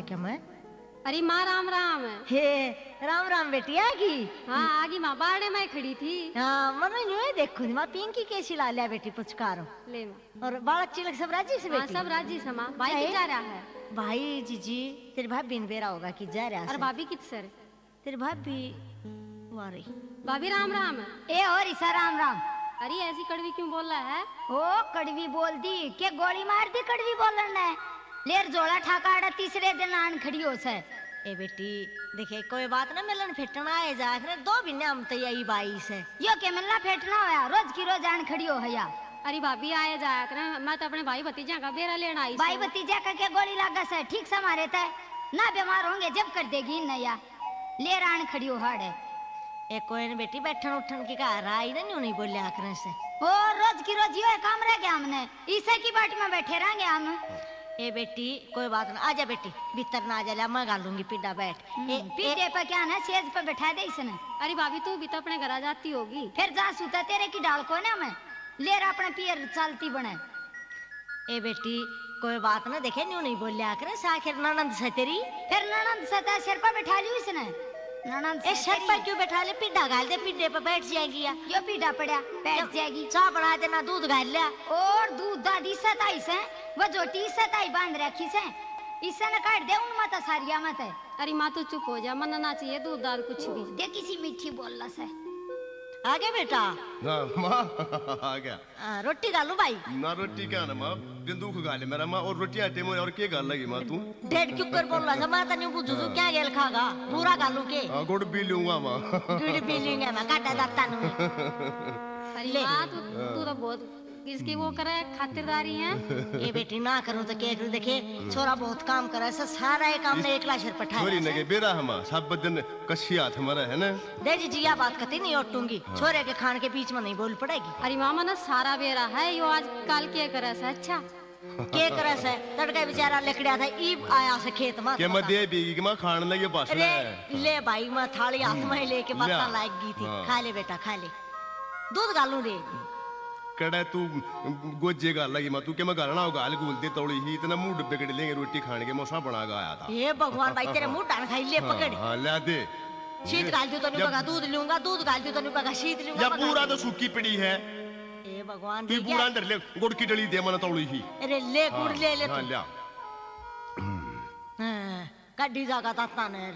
क्या मैं? अरे माँ राम राम। हे राम राम बेटी आगी। हाँ आगी माँ, बाड़े में खड़ी थी। हाँ मनो यूं देखो माँ पिंकी कैसी ला लिया बेटी पुचकारो। ले माँ। और बालक चिलक सब राजी से हाँ बेटी? सब राजी से माँ। भाई किस जा रहा है? भाई जीजी तेरे भाई बिन बेरा होगा कि जा रहा है। और भाभी किस सर? तेरे भाभी वो रही। भाभी राम राम। ए और ईसा राम राम। अरे ऐसी कड़वी क्यों बोल रहा है? ओ कड़वी बोल दी के गोली मार दी कड़वी बोलन ने। लेर जोड़ा ठाकाड़ा तीसरे दिन आन खड़ी हो से। ए बेटी देखे कोई बात ना मिलन फेटना आए जाकर दो बिन्ने हम तो यही बाई से यो के मिलना फेटना होया रोज की रोज आन खड़ी हो हया। अरे भाभी आए जाया कर, मैं तो अपने भाई भतीजा का बेरा लेना आई। भाई भतीजा का के गोली लगा से ठीक से मारे थे ना बीमार होंगे जब कर देगी नया। लेर आन खड़ी हो हाड़े। ए कोई न बेटी बैठन उठन की कहा राई ना न्यू नहीं बोले आकर से। ओ रोज की रोज यो काम रह गया हमने ईसा की बाट में बैठे रहेंगे हम। ए बेटी कोई बात ना आजा बेटी भीतर ना आ जा मैं गालूंगी पिड्डा बैठ। पीठे पे क्या ना सेज पे बैठा दे इसने। अरे भाभी तू भी तो अपने घर आ जाती होगी। फिर जा सूता तेरे की डाल को ना मैं लेर अपने पियर चलती बने। ए बेटी कोई बात ना देखे न्यू नहीं बोले आकर साखिर ननंद से तेरी। फिर ननंद सता सिर पर बैठा ली इसने। ननंद ए सर पर क्यों बैठा ले पिड्डा गाल दे पिड्डे पे बैठ जाएगी या यो पीड़ा पड़ा बैठ जाएगी। चाय बना देना दूध गाल लिया और दूध दादी सताई से वो जोटी सताई बांध रखी से इससे न काट दे उन मत सारिया मत है। अरे माँ तू चुप हो जा, मन ना चाहिए दूध दाल कुछ भी। दे किसी मीठी बोलला से आगे बेटा। ना माँ आ गया। रोटी गालू भाई ना रोटी क्या ना माँ बिंदुख गाले मेरा माँ और रोटी आटे में और क्या गाल लगी माँ तू? डेढ़ क्यों कर बोल रहा है मैं तो नहीं पूछू तू क्या गेल खागा पूरा गालू के। गुड़ पी लूंगा माँ। गुड़ पी लूंगा मैं काटा जाता नहीं। अरे माँ तू तो बहुत किसकी वो करे खातिरदारी है। ये बेटी ना करूं तो क्या करूं देखे छोरा बहुत काम करे से सारा ये काम ने एकला सिर पठाया। छोरी ने के बेरा हमा सब बदन कशी हाथ हमारा है ना। दे जी या बात कती नहीं ओटूंगी छोरे के खान के बीच में नहीं बोल पड़ेगी। अरे मामा ना सारा बेरा है यो आज काल क्या करे से अच्छा के करे से तड़का बेचारा लकड़िया था ईब आया से खेत में के मैं दे बीगी के मैं खाने लगे पास ले भाई मैं थाली हाथ में लेके बत्ता लाग गई थी। खा ले बेटा खा ले दूध गालू रे कड़ा तू गोजे गाल लगी माँ तू के मैं गालना होगा गाल गुलते तोड़ी ही इतना मुंह डब्बे कट लेंगे रोटी खाने के मौसम बना के आया था। ये भगवान भाई तेरे मुंह डाल खाई ले पकड़। हाँ ले दे शीत गाल दू तो नहीं पका दूध लूंगा दूध गाल दू तो नहीं पका शीत लूंगा। या पूरा तो सूखी पड़ी है। ए भगवान तू पूरा अंदर ले गुड़ की डली दे मना तोड़ी ही। अरे ले गुड़ ले ले हाँ तू। लिया कड्डी जागा ताता ने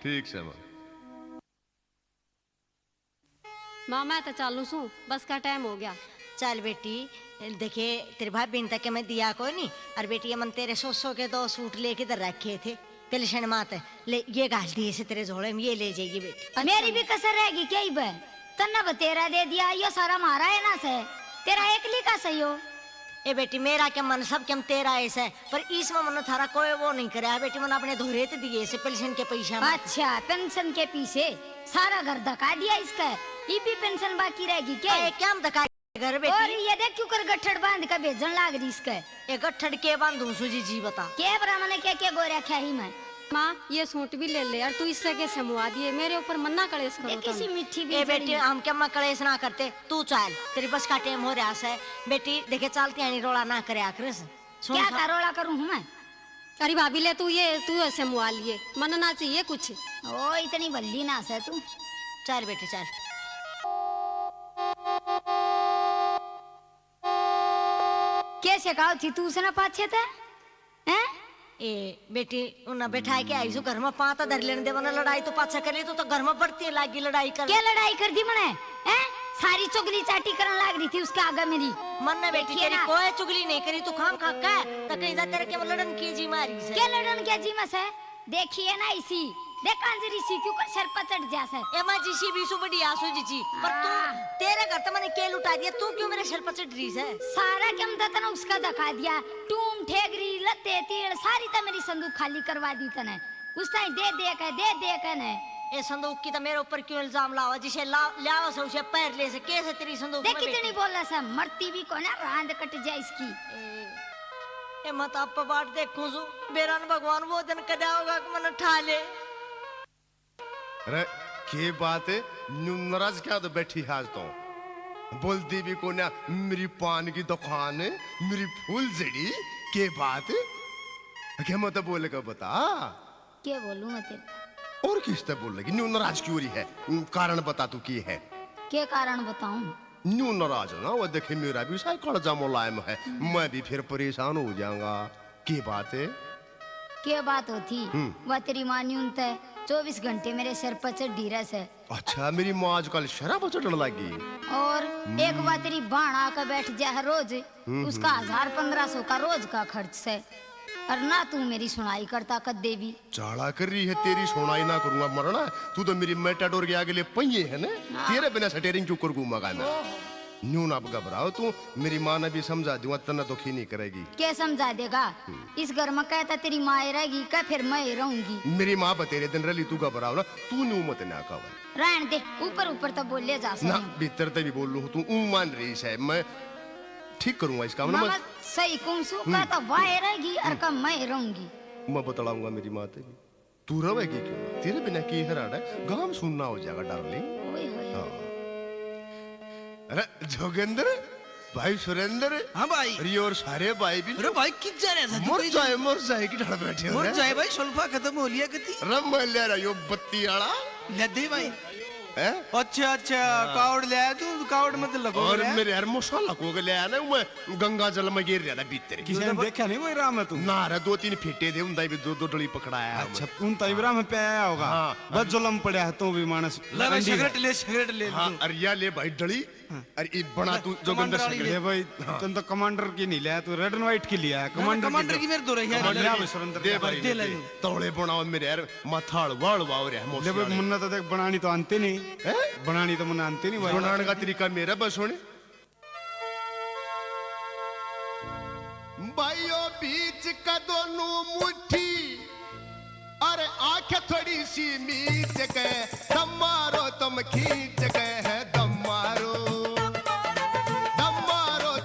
ठीक से माँ। माँ मैं तो चालू सू बस का टाइम हो गया। चल बेटी देखे तेरे भाई बिन तक के मैं दिया कोई नहीं और बेटी मन तेरे सो के 2 सूट लेके इधर रखे थे तिलशन मात ले ये गाल दिए से तेरे झोले में ये ले जाएगी बेटी। मेरी भी कसर रहेगी क्या ही बे तन्ना बतेरा दे दिया यो सारा मारा है ना से तेरा एकली का सही हो। ए बेटी मेरा क्या मन सब क्या तेरा ऐसा है पर इसमें मन थारा कोई वो नहीं करे बेटी मन अपने धोरे तो दिए से पेंशन के पैसा। अच्छा पेंशन के पीछे सारा घर धका दिया इसका ये भी पेंशन बाकी रहेगी क्या? क्या धका घर बेटी और ये देख क्यों कर गठड़ बांध का भेजन लाग रही इसका। ये गठड़ के बांधू सुजी जी बता के ब्राह्मण ने क्या गोरा क्या ही मैं। माँ ये सूट भी ले ले और तू इससे कैसे मुआ दिए मेरे ऊपर मन्ना कलेश करो। किसी मीठी भी ए बेटी हम क्या मैं कलेश ना करते तू चल तेरी बस का टाइम हो रहा है बेटी देखे चलती है रोड़ा ना करे आखिर क्या का रोड़ा करूँ मैं। अरे भाभी ले तू ऐसे मुआ लिए मन ना चाहिए कुछ। ओ इतनी बल्ली ना से तू चल बेटी चल। कैसे कहा थी तू से ना पाछे थे हैं? ए बेटी उन्हें बैठा के आई सो घर में पाता धर लेने दे वरना लड़ाई तो पाछा कर ली तो घर में बढ़ती है लागी लड़ाई कर। क्या लड़ाई कर दी मैंने हैं? सारी चुगली चाटी करने लग रही थी उसके आगे मेरी। मन ने बेटी तेरी कोई चुगली नहीं करी तू खाम खा का तो कहीं जा तेरे के लड़न की जी मारी से। क्या लड़न क्या जी मस है देखिए ना इसी देख अंजरी सी क्यों कर सर पर चढ़ जासा है। एमा जी सी भी सु बड़ी आसो जी पर तू तेरे घर तो मैंने केल उठा दिया तू क्यों मेरे सर पर चढ़ रही है। सारा क्या मत ना उसका धका दिया टूम ठेगरी लत्ते तीड़ सारी तो मेरी संदूक खाली करवा दी तने उस टाइम दे के ने। ए संदूक की तो मेरे ऊपर क्यों इल्जाम लावा जिसे लावा से उसे पैर ले से कैसे तेरी संदूक देख कितनी बोल रहा सा मरती भी को ना रांद कट जाए इसकी। ए मत आप बाट देखूं सु बेरान भगवान वो दिन कदा होगा कि मन ठा ले। अरे के बात है नाराज क्या तो बैठी है आज तो बोलती भी को ना मेरी पान की दुकान है मेरी फूल जड़ी के बात क्या मत बोले का बता। क्या बोलूं मैं तेरे को? और किस तरह बोल लगी? न्यू नाराज क्यों रही है? कारण बता तू की है। क्या कारण बताऊं? न्यू नाराज हो ना, वो देखे मेरा भी शायद कड़जा मुलायम है, मैं भी फिर परेशान हो जाऊंगा। की बात है? क्या बात होती? वह तेरी माँ न्यून तय 24 घंटे मेरे सिर पर चढ़ी रस है। अच्छा, मेरी माँ आजकल शराब चढ़ने लगी। और एक बार तेरी बाण आकर बैठ जाए रोज, उसका 1000-1500 का रोज का खर्च है। और ना तू मेरी सुनाई करता कदे भी। चाड़ा कर रही है, तेरी सुनाई ना करूंगा मरना। तू तो मेरी मेटाडोर के आगे ले पहिए है ना, तेरे बिना स्टीयरिंग क्यों कर घूमगा मैं? न्यू ना घबराओ तू, मेरी माँ ने भी समझा दूंगा, तना दुखी नहीं करेगी। क्या समझा देगा? इस घर में कहता तेरी माँ रहेगी क्या, फिर मैं रहूंगी। मेरी माँ बतेरे दिन रली, तू घबराओ ना, तू न्यू मत ना कहा। रहन दे, ऊपर ऊपर तो बोले जा ना भीतर ते भी बोल लू, तू मान रही है, मैं ठीक करूंगा इसका। मामा सही कुमसू कहता वाह रहेगी और कब मैं रहूंगी। मैं बतलाऊंगा मेरी माँ ते, तू रहेगी क्यों? तेरे बिना की हराड़ है, गांव सुनना हो जाएगा डार्लिंग। ओए होए। अरे जोगेंद्र भाई, सुरेंद्र। हाँ भाई। अरे और सारे भाई भी। अरे भाई किस जा रहा था? मोर जाए की ढड़ बैठे हो। मोर जाए भाई, सुल्फा खत्म हो लिया कती। रम ले रहा यो बत्ती आड़ा। ले दे भाई। हैं? अच्छा अच्छा, कावड़ ले आया तू, कावड़ मत लगो। और मेरे यार मसाला को ले आया ना, मैं गंगा जल में गिर रहा था भीतर। किसी ने देखा नहीं वो इराम में तू? ना रे, 2-3 फेटे दे उनदा भी 2-2 डली पकड़ाया। अच्छा, उन तइबरा में पे आया होगा। हाँ। बस जुलम पड़ा है तो भी मानस। ले भाई, सिगरेट ले, सिगरेट ले। हाँ, अरिया ले भाई डली। अरे ये बना तू जोगेंद्र कमांडर सिगरेट। ले भाई, तुम तो कमांडर की नहीं लिया, तू रेड एंड व्हाइट की लिया है। कमांडर की मेरे दो रही है। दे भाई, दे ले। तोड़े बनाओ मेरे यार, माथाड़ वाड़ वाव रे ले भाई, मुन्ना तो देख बनानी तो आनते नहीं। बनानी तो मुन्ना आनते नहीं भाई। बनाने का तरीका मेरा बस होने। भाइयों बीच का दोनों मुट्ठी, अरे आंखें थोड़ी सी मीच के, दम मारो तुम खींच के है, दम मारो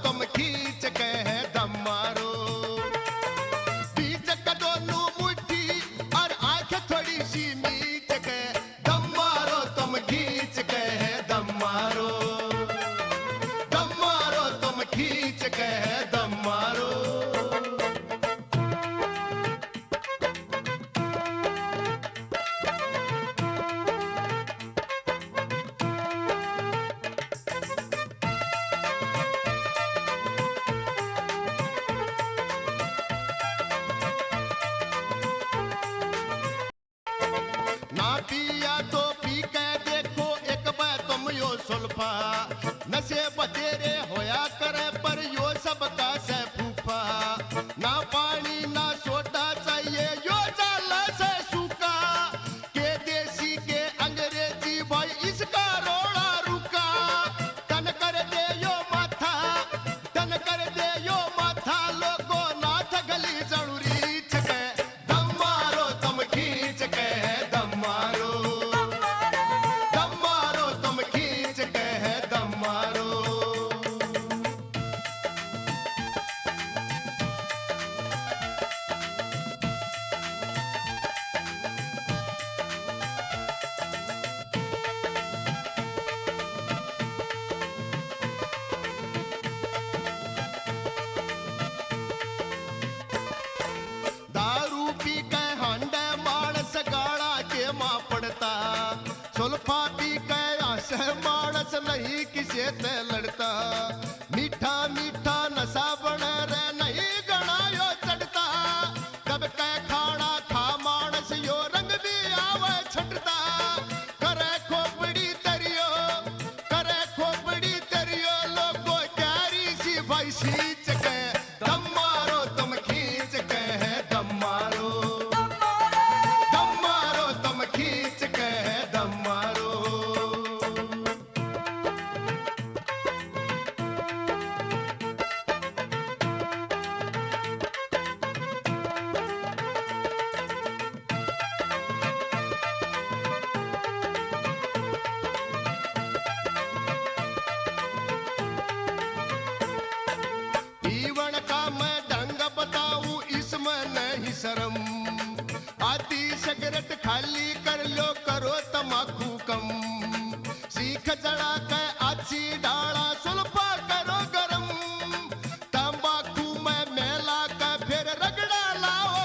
तुम खींच के है, दम मारो। बीच का दोनों मुट्ठी और आंखें थोड़ी सी मीच के, दम मारो तुम खींच के है, दम मारो तुम खींच के है, दम मारो। ना पिया तो पी के देखो एक बार तुम यो सुल्फा, नशे बतेरे होया करे पर यो सबका से फूफा। ना पानी ना सोडा चाहिए, यो जाला से सूखा, के देसी के अंग्रेजी भाई इसका रोड़ा रुका। तन कर दे यो माथा, तन कर दे यो माथा, लोगो नाथ गली जरूरी छके, दम मारो तुम खींच के है, दम मारो तुम खींच के है, दम मारो। दारू पी के हांडे मानस गाड़ा के मां पड़ता, सुल्फा पी के आसे मानस नहीं किसे ते लड़ता। मीठा मीठा नशा बने रे नहीं गणा यो चढ़ता, कब के खाना खा मानस यो रंग भी आवे छटता। करे खोपड़ी तरियो लोगो क्यारी सी भाई सींच के, दम मारो तुम खींच के है, दम मारो तुम खींच के है, दम मारो। जीवन का मैं ढंग बताऊं, इसमें नहीं शर्म। आधी सिगरेट खाली कर लो, करो तमाकू कम। सीख जड़ा के अच्छी डाला, सुल्फा करो गरम। तंबाकू में मेला का फिर रगड़ा लाओ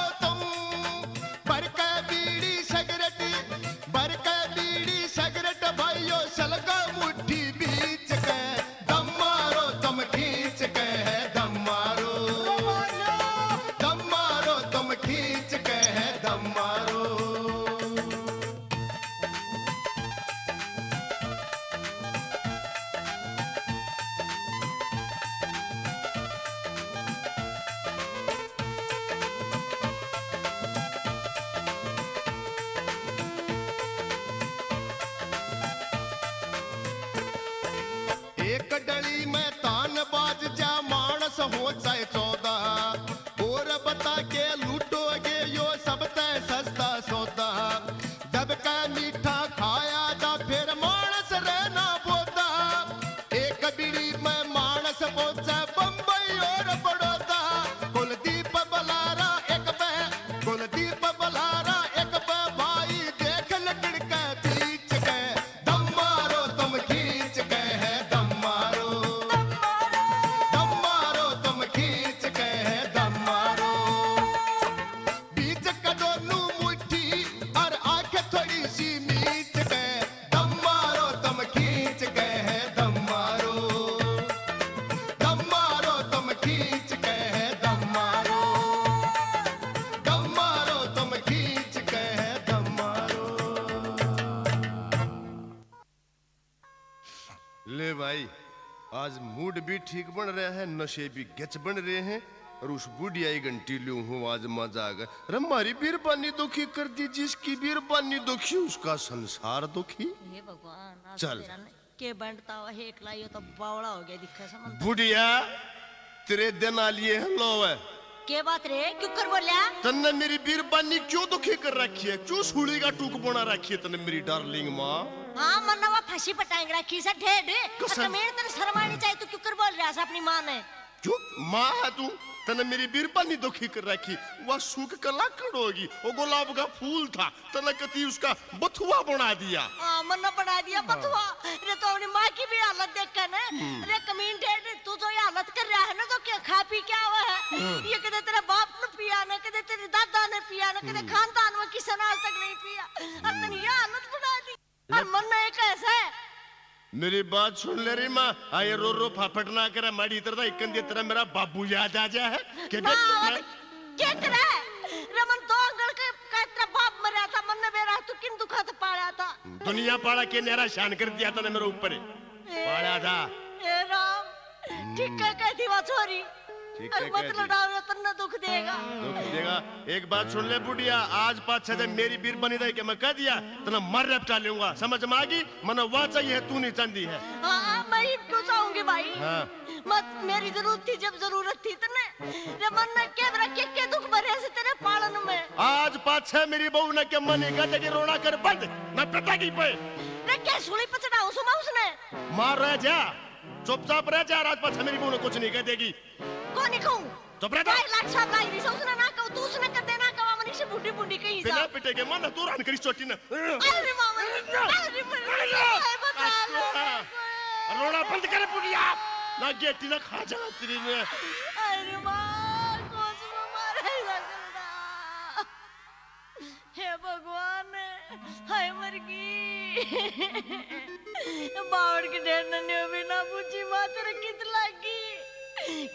आज मूड भी ठीक बन रहा है, नशे भी गच बन रहे हैं, और उस बुढ़िया ही घंटी लू हूँ आज मजा आ गया। अरे हमारी बीरबानी दुखी कर दी, जिसकी बीरबानी दुखी उसका संसार दुखी। हे भगवान आज चल। तेरा ने के बंटता हुआ हेक लाइयो तो बावड़ा हो गया दिखा समझ। बुढ़िया तेरे दिन आ लिए हैं लो है, के बात रे क्यों कर बोलिया? तन्ने मेरी बीरबानी क्यों दुखी कर रखी है, क्यों सूली का टूक बना रखी है तन्ने मेरी डार्लिंग माँ। हाँ मरना वो फांसी पटाएंगे रखी से ढेड। कसम। अच्छा मेरे तेरे शर्म आनी चाहिए, तू क्यों कर बोल रहा है अपनी माँ ने? क्यों माँ है तू, तने मेरी बीरबानी दुखी कर रखी। वह सूख कलाकड़ होगी, वो गुलाब का फूल था, तने कती उसका बथुआ बना दिया। हाँ मन्ना बना दिया बथुआ। रे तो अपनी माँ की भी हालत देख कर ना, रे कमीन ढेड तू जो ये हालत कर रहा है ना, तो क्या खा पी क्या हुआ है? ये कदे तेरे बाप ने पिया ना, कदे तेरे दादा ने पिया ना, कदे खानदान में किसी ने आज तक नहीं पिया, और तने ये हालत बना दी। और मन्ना एक ऐसा है। मेरी बात सुन ले रही माँ, आये रो रो फाफट ना करे, माड़ी तरह इकन दी तरह मेरा बाबू याद आ जाए है के ना क्या करे? रमन दो अंगल के का तेरा बाप मरा था, मन ने बेरा तू किन दुखा तो पाला था। दुनिया पाड़ा के नेरा शान कर दिया था मेरे ऊपर पाड़ा था। ए राम ठीक कह दी वो छोरी, ठीक और है मत कह दी। लड़ाओ तन्ने दुख देगा। दुख देगा। एक बात सुन ले बुढ़िया, आज 5-6 दिन मेरी बीरबानी दे के मैं कह दिया तना मर रपटा लूंगा, समझ में आ गई? मना वह चाहिए तू नहीं चाहती है। हाँ मैं ही क्यों चाहूंगी भाई? हाँ। मत मेरी जरूरत थी जब जरूरत थी तने, रे मन ने क्या रखे के दुख भरे से तेरे पालन में। आज 5-6 मेरी बहू ने के मन कहते कि रोना कर बंद मैं पिता की पे रे क्या सूली पचड़ाऊं सुमा उसने? मार रह जा, चुपचाप रह जा। आज 5-6 मेरी बहू ने कुछ नहीं कह देगी। कौन नहीं कहूं? चुप रह जा। 2 लाख साहब लाई रही उसने ना कहूं, तू उसने कर देना कवा मनी से बूढ़ी बूढ़ी कहीं बिना सा। पिटे के मन तू रान करी चोटी ना। अरे मामा अरे बता लो। रोना बंद कर बुढ़िया, ना गेटी ना खा जा तेरी ने। अरे माँ कौन सी मारे लगना? हे भगवान हाय मर गई। बावड़ की ढेर ने भी ना पूछी माँ तेरे कित लगी,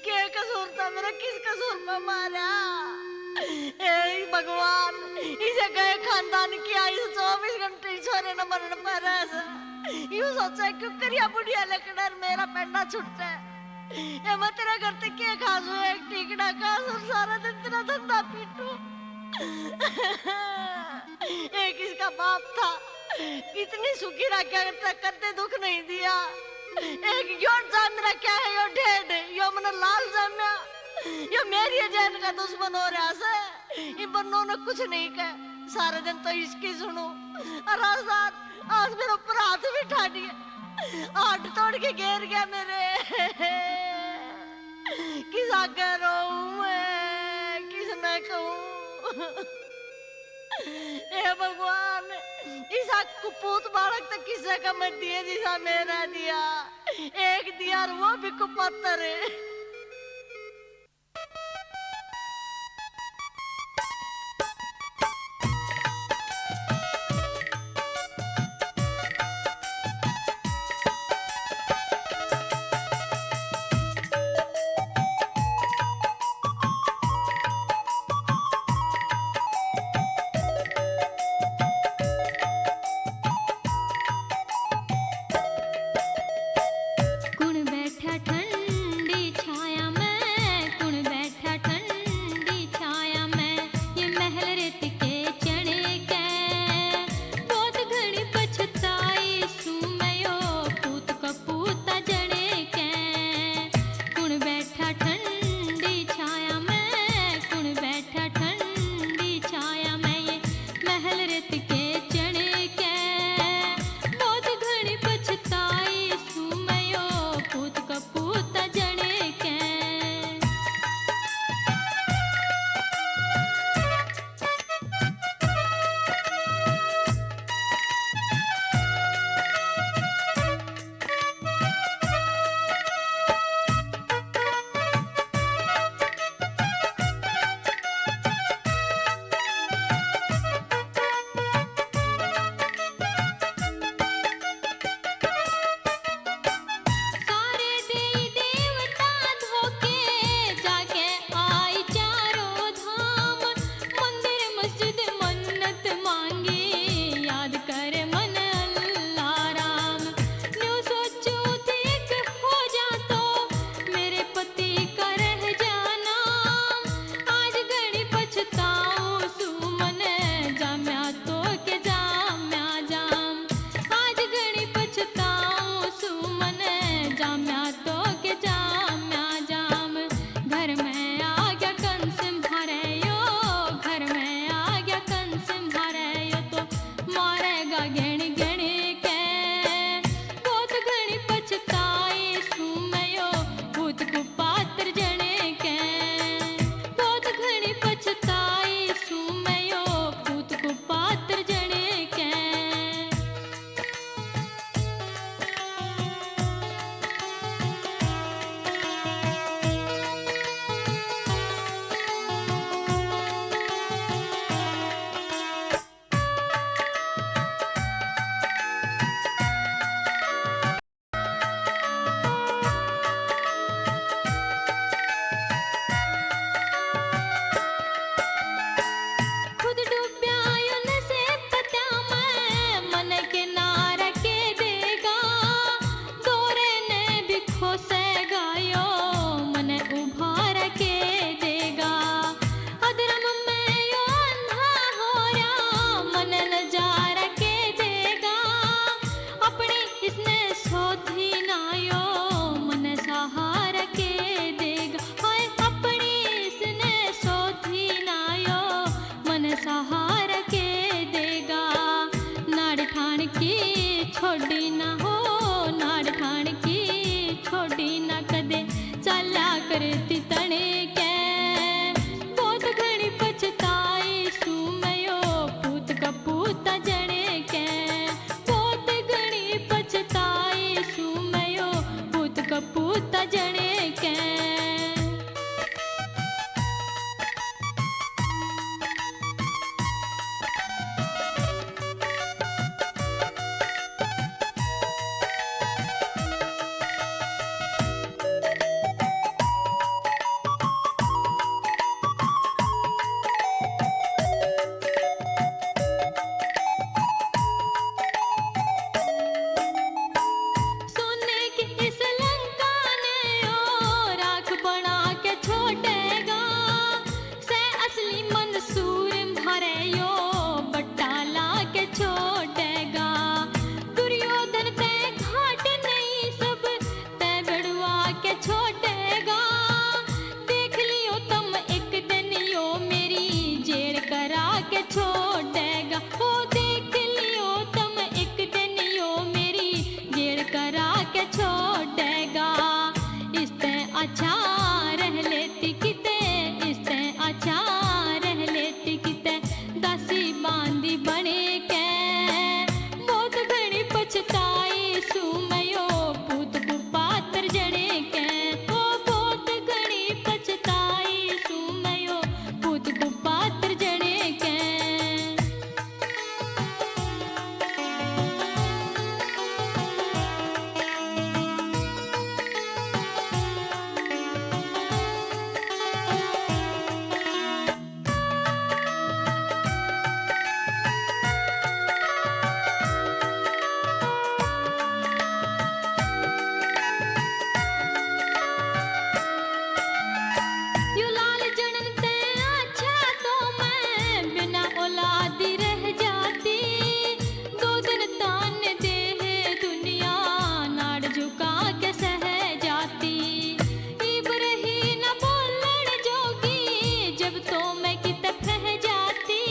क्या कसूर था मेरा, किस कसूर में मारा? ए भगवान इसे गए खानदान की आयु 24 घंटे छोरे न मरण पर यूं सोचा क्यों करिया बुढ़िया लकड़र मेरा पेंडा छुट्टा है। मैं तेरा घर तक क्या खासू, एक टिकड़ा खास और सारा दिन तेरा धंधा पीटू। एक इसका बाप था, इतनी सुखी रखा कदे दुख नहीं दिया। एक यो जान रखा है यो ढेड, यो मन लाल जाम्या, यो मेरी जान का दुश्मन हो रहा से। इन बन्नों ने कुछ नहीं कहा, सारे दिन तो इसकी सुनो। और आज मेरे ऊपर हाथ भी उठा दिया, हाथ तोड़ के घेर गया मेरे। किसा करूं मैं, किसने कहूं? हे भगवान इसा कुपूत बालक तो किसे का मत दिए जिसा मेरा दिया, एक दिया और वो भी कुपत्तर है। कुण बैठा ठंडी के छोड़ेगा। ओ देख लियो तुम एक दिन यो मेरी गेड़ करा के छोड़ेगा। इससे अच्छा रह लेती किते, इससे अच्छा रह लेती किते दासी बांदी बने के। बहुत घणी पछताई सुमयो पूत को पात्र जने के। ओ बहुत घणी पछताई सुमयो पूत को पात्र जने के। यू लाल जनन ते अच्छा तो मैं बिना औलादी रह जाती। दो दिन तान दे दुनिया नाड़ झुका के सह जाती। इब रही न बोलण जोगी जब तो मैं कित फह जाती।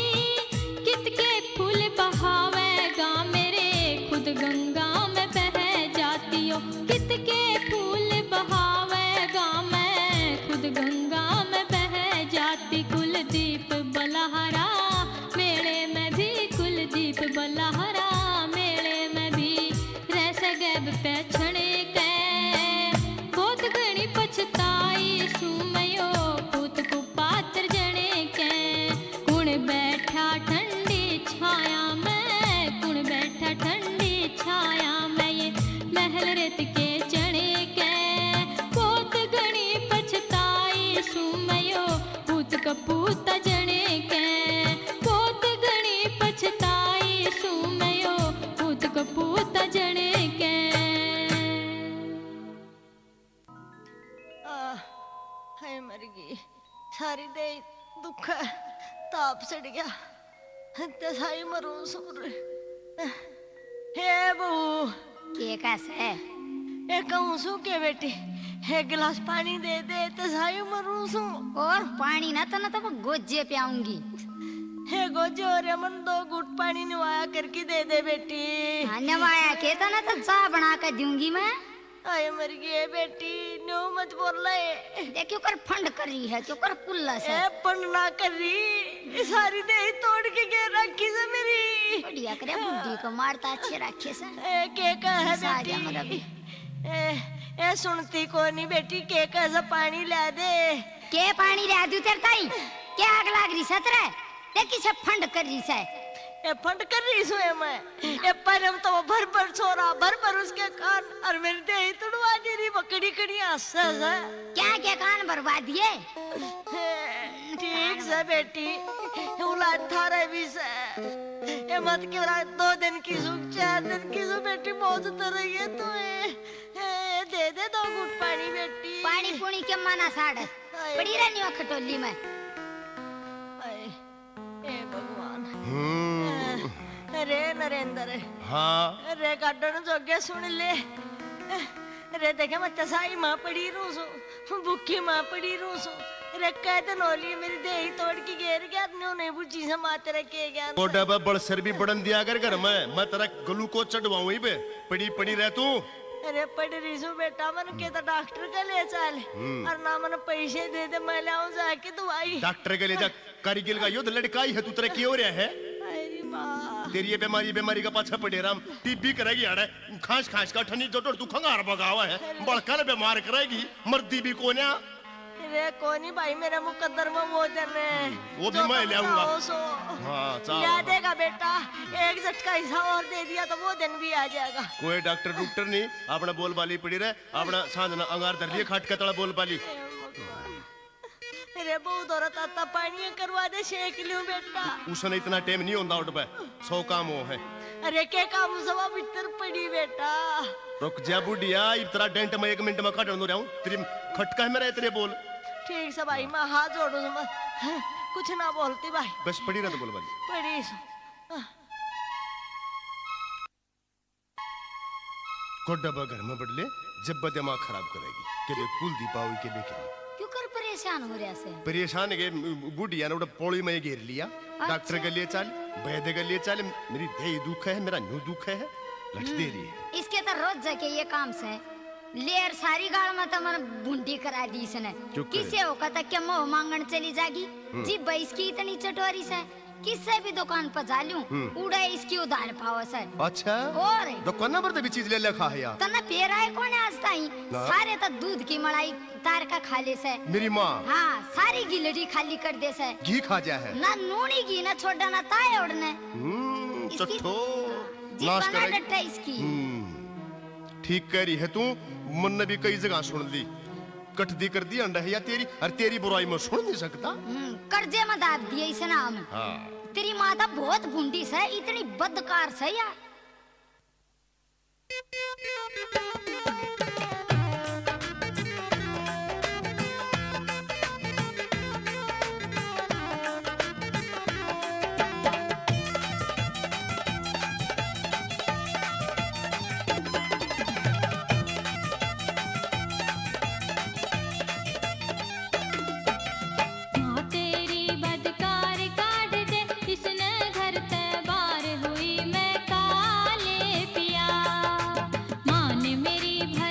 कित के फूल बहावेगा मेरे खुद गंगा में बह जाती हो। कित के फूल बहावेगा मैं खुद गंगा में बह जाती। कुलदीप बलहरा मेले में भी, कुलदीप बलहरा मेले में भी रह सगैब पे छणे के। बहुत घणी पछताई सुमयो पूत को पात्र जने के। कुण बैठा ठंडी छाया में, कुण बैठा ठंडी छाया में ये महल रेत के चने के। बहुत घणी पछताई सुमयो पूत कपूत जने के। बहुत घणी पछताई सुमयो पूत कपूत जने के। हाय मर गई सारी दे दुख ताप सड़ गया ते साई मरू सुर। हे बहू के कैसे ए कहूँ सू के बेटी एक गिलास पानी दे दे ते साई मरू सू। और पानी ना तो मैं गोजे पियाऊंगी। हे गोजे और अमन 2 घूंट पानी नवाया करके दे दे बेटी। हाँ, नवाया के तो चाय बना कर दूंगी मैं। आय मर गई बेटी नो मत बोल ले। देखियो कर फंड कर रही है, क्यों कर पुल्ला से ए पंड ना कर रही सारी दे तोड़ के गे रखी से मेरी। बढ़िया करे बुद्धि को मारता अच्छे रखे से। ए के का है साजा मरा भी। बेटी ए सुनती को नहीं बेटी के का से पानी ला दे। के पानी ला दूं तेरे ताई? के आग लाग रही सतरे? देखी से फंड कर रही से। ए फंड कर रही सो मैं ए परम तो भर भर छोरा भर भर उसके कान और मेरे दे तुड़वा दे रही बकड़ी कड़ी आसा सा। क्या क्या कान बर्बाद दिए? ठीक से बेटी उला थारे भी से ए मत के रहा 2 दिन की सुख 4 दिन की सुख बेटी मौज तरह ये तो ए दे दे 2 घूंट पानी बेटी। पानी पुनी के मना साड़ पड़ी रहनी हो खटोली में। आए, ए भगवान रे नरेंद्र हाँ रे गाडन जोगे सुन ले। रे देखे मैं तसाई माँ पड़ी रूसो भूखी माँ पड़ी रूसो रे कहते नोली मेरी देही तोड़ के घेर गया नहीं बुझी से माते रखे गया। कोडा बा बड़ सर भी बड़न दिया कर घर में मैं तेरा ग्लूकोज चढ़वाऊं ही बे पड़ी पड़ी रह तू। अरे पढ़ रही सू बेटा मन के तो डॉक्टर का ले चल और ना मन पैसे दे दे मैं लाऊं जाके दवाई। डॉक्टर के ले जा कारीगिल का युद्ध लड़काई है तू तेरे क्यों रहा है? अरे माँ तेरी ये बीमारी का पाछा पड़े राम टीबी करेगी यार खांस खांस का ठनी जो तू खंगार भगावा है बड़कर बीमार करेगी मर्दी भी कोन्या। रे कोनी भाई मेरे मुकद्दर में वो दिन वो भी मैं ले आऊंगा। हाँ ले देगा बेटा एक झटका हिस्सा और दे दिया तो वो दिन भी आ जाएगा। कोई डॉक्टर नहीं अपना बोल बाली पड़ी रहे अपना सांझना अंगार धर लिए खाट के तड़ा बोल बाली। रे बहुत औरत आता पानी करवा दे शेक लूं बेटा। उसने इतना टाइम नहीं होता उठ पे 100 काम हो है। अरे के काम सवा भीतर पड़ी बेटा। रुक जा बुढ़िया इतना डेंट में 1 मिनट में खट रहा हूँ तेरी खटका है मेरा तेरे बोल। ठीक से भाई मैं हाथ जोड़ू कुछ ना बोलती भाई बस पड़ी रहा तो बोल बाली पड़ी को डब्बा घर में बढ़ले जब दिमाग खराब करेगी के लिए कुल दीपावली के लिए क्यों कर परे परेशान हो रहा से? परेशान के बुढ़िया ने उड़ा पोली में घेर लिया। डॉक्टर के लिए चल, वैद्य के लिए चल, मेरी देह दुख है, मेरा न्यू दुख है, लट दे रही है। इसके तो रोज जाके ये काम से लेर सारी गाड़ में तो मन भुंडी करा दी इसने। चुप कर। किसे होगा तक क्या मोह मांगन चली जागी? जी बैस की इतनी चटोरी से किससे भी दुकान पर जा लूं उड़ा इसकी उधार पाओ सर। अच्छा और दुकान पर तो भी चीज ले ले खा है यार। तना पेरा है कौन आज ताई? ना। सारे तो दूध की मलाई तार का खा ले से। मेरी माँ हाँ सारी गिलड़ी खाली कर दे से। घी खा जा है। ना नूनी घी ना छोड़ा ना ताए उड़ने। इसकी- चट्ठो जी नाश बना करे। डट्टा इसकी। ठीक कह रही है तू। मन ने भी कई जगह सुन ली, कट दी कर दी अंडा है या तेरी, और तेरी बुराई में सुन नहीं सकता। कर्जे में दाब दिए इसे नाम। हाँ तेरी माता बहुत भुंडी से, इतनी बदकार से यार। माँ तेरी बदकार काढ़ दे, इसने घर ते बार हुई मैं काले पिया। माँ ने मेरी भर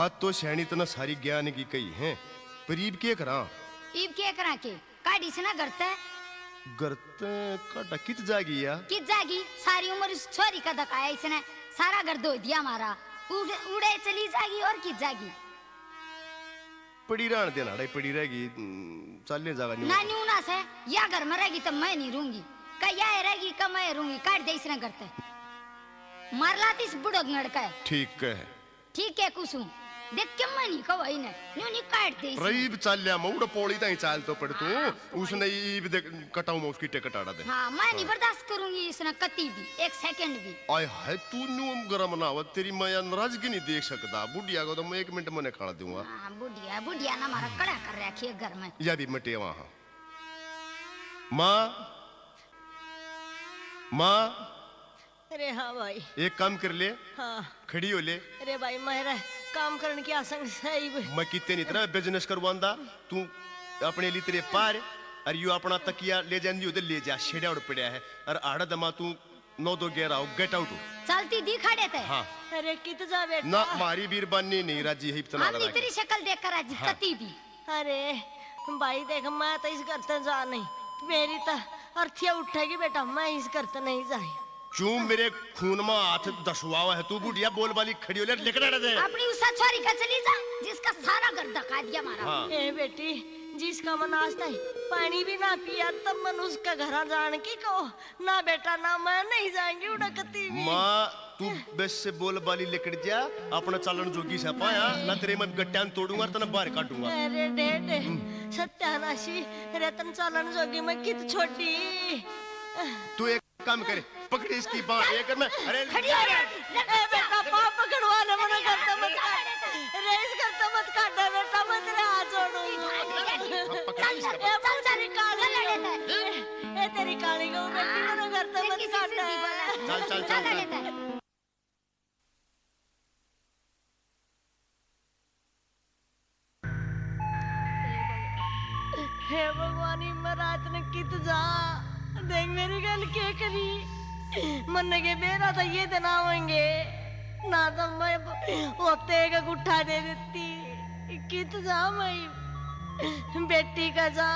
बात तो सैनी तना सारी ज्ञान की कही है, पर ईब के करा? ईब के करा के काढ़ी से ना करते गरते काटा कित जागी या? कित जागी सारी उम्र उस छोरी का दकाया इसने, सारा घर धो दिया हमारा, उड़े चली जागी और कित जागी। पड़ी रहने देना, पड़ी रहेगी, चलने जागा नहीं। ना न्यू ना से या घर में रहेगी तो मैं नहीं रहूंगी, कया रहेगी का मैं रहूंगी, काट दे इसने करते मार लाती इस बुढ़ो लड़का है। ठीक है, ठीक है कुसुम देख के मैं नहीं कहो इन्हें न्यू नहीं काट दे इसने। रईब चल लिया मऊड़ पोड़ी ताई चाल तो पड़ तू उसने ईब देख कटाऊ मैं उसकी टिकट आड़ा दे। हाँ मैं नहीं बर्दाश्त करूंगी इसने कती भी एक सेकंड भी। आय हाय तू न्यू गरम ना हो, तेरी मैं नाराजगी नहीं देख सकता, बुढ़िया को तो मैं 1 मिनट में खाना दूंगा। हाँ बुढ़िया बुढ़िया ना हमारा कड़ा कर रखी है घर में। या भी मटे वहां। माँ माँ अरे हाँ भाई। एक काम कर ले, हाँ खड़ी हो ले। अरे भाई मेरा काम करने की आसंग सही मैं कितने नहीं तेरा बिजनेस करवांदा, तू अपने लिए तेरे पार और यू अपना तकिया ले जानी उधर ले जा, छेड़ा उड़ पड़ा है और आड़ा दमा तू 9-2-11 आओ, गेट आउट। चलती दी खड़े थे। हाँ अरे कित जा बेटा ना मारी बीरबानी नहीं राजी है इतना हम नहीं तेरी शक्ल देख कर आज कती भी। अरे भाई देख मैं तो इस घर से जा नहीं, मेरी तो अर्थिया उठेगी बेटा, मैं इस घर से नहीं जाए। क्यों मेरे खून में हाथ दसुआ है, तू बुढ़िया बोल वाली खड़ी हो ले, लेकर दे अपनी उस छोरी का चली जा जिसका सारा घर धका दिया हमारा। हाँ। ए बेटी जिसका मन आस्था है पानी भी ना पिया तब मन उसका घर जान की कहो ना बेटा, ना मैं नहीं जाएंगी उड़कती भी। माँ तू बस से बोल वाली लेकर जा, अपना चालन जोगी से पाया ना तेरे मैं गट्टियान तोड़ूंगा तना बाहर काटूंगा। अरे डेडे सत्यानाशी रतन चालन जोगी मैं कित छोटी। तू एक काम करे, पकड़ी इसकी बाँ एक में। अरे ए बेटा पाप पकड़वाने मना करता मत रेस करता मत काटा बेटा, मैं तेरे हाथ जोड़ूंगा। ए तेरी काली को बेटी मना करता मत काटा। चल चल चल हे भगवान रात ने कित जा देख मेरी गल के करी, मन के बेरा तो ये दिन आवेंगे ना तो मैं होते का गुट्ठा दे देती। कित जा मैं बेटी का जा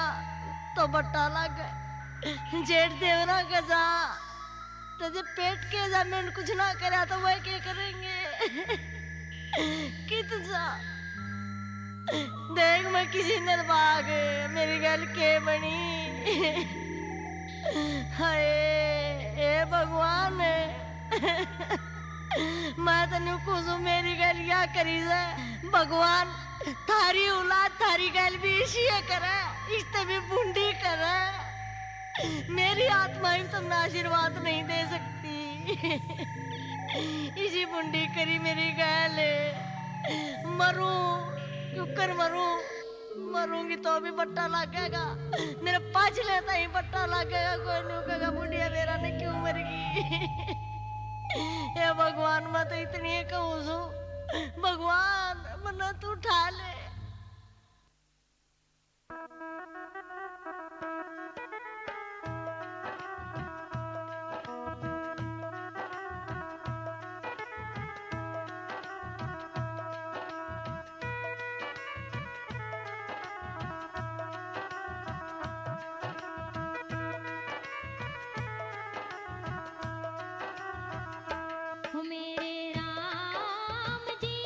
तो बट्टा लग, जेठ देवरा का जा तो जब पेट के जा मैंने कुछ ना करा तो वह क्या करेंगे। कित जा देख मैं किसी निर्भाग मेरी गल के बनी। हाय ए भगवान मैं तनु कुछ मेरी गल क्या करी है भगवान, थारी औलाद थारी गल भी इसी करे, इससे भी बूंदी करे, मेरी आत्मा ही तुमने आशीर्वाद नहीं दे सकती। इसी बूंदी करी मेरी गल, मरूं क्यों मरूं, मरूंगी तो भी बट्टा लगेगा, मेरे पाँच लेता ही बट्टा लगेगा, कोई नहीं कहेगा बुढ़िया मेरा ने क्यों मर गई। हे भगवान मैं तो इतनी कहूँ सू भगवान मना तू उठा ले। मेरे राम जी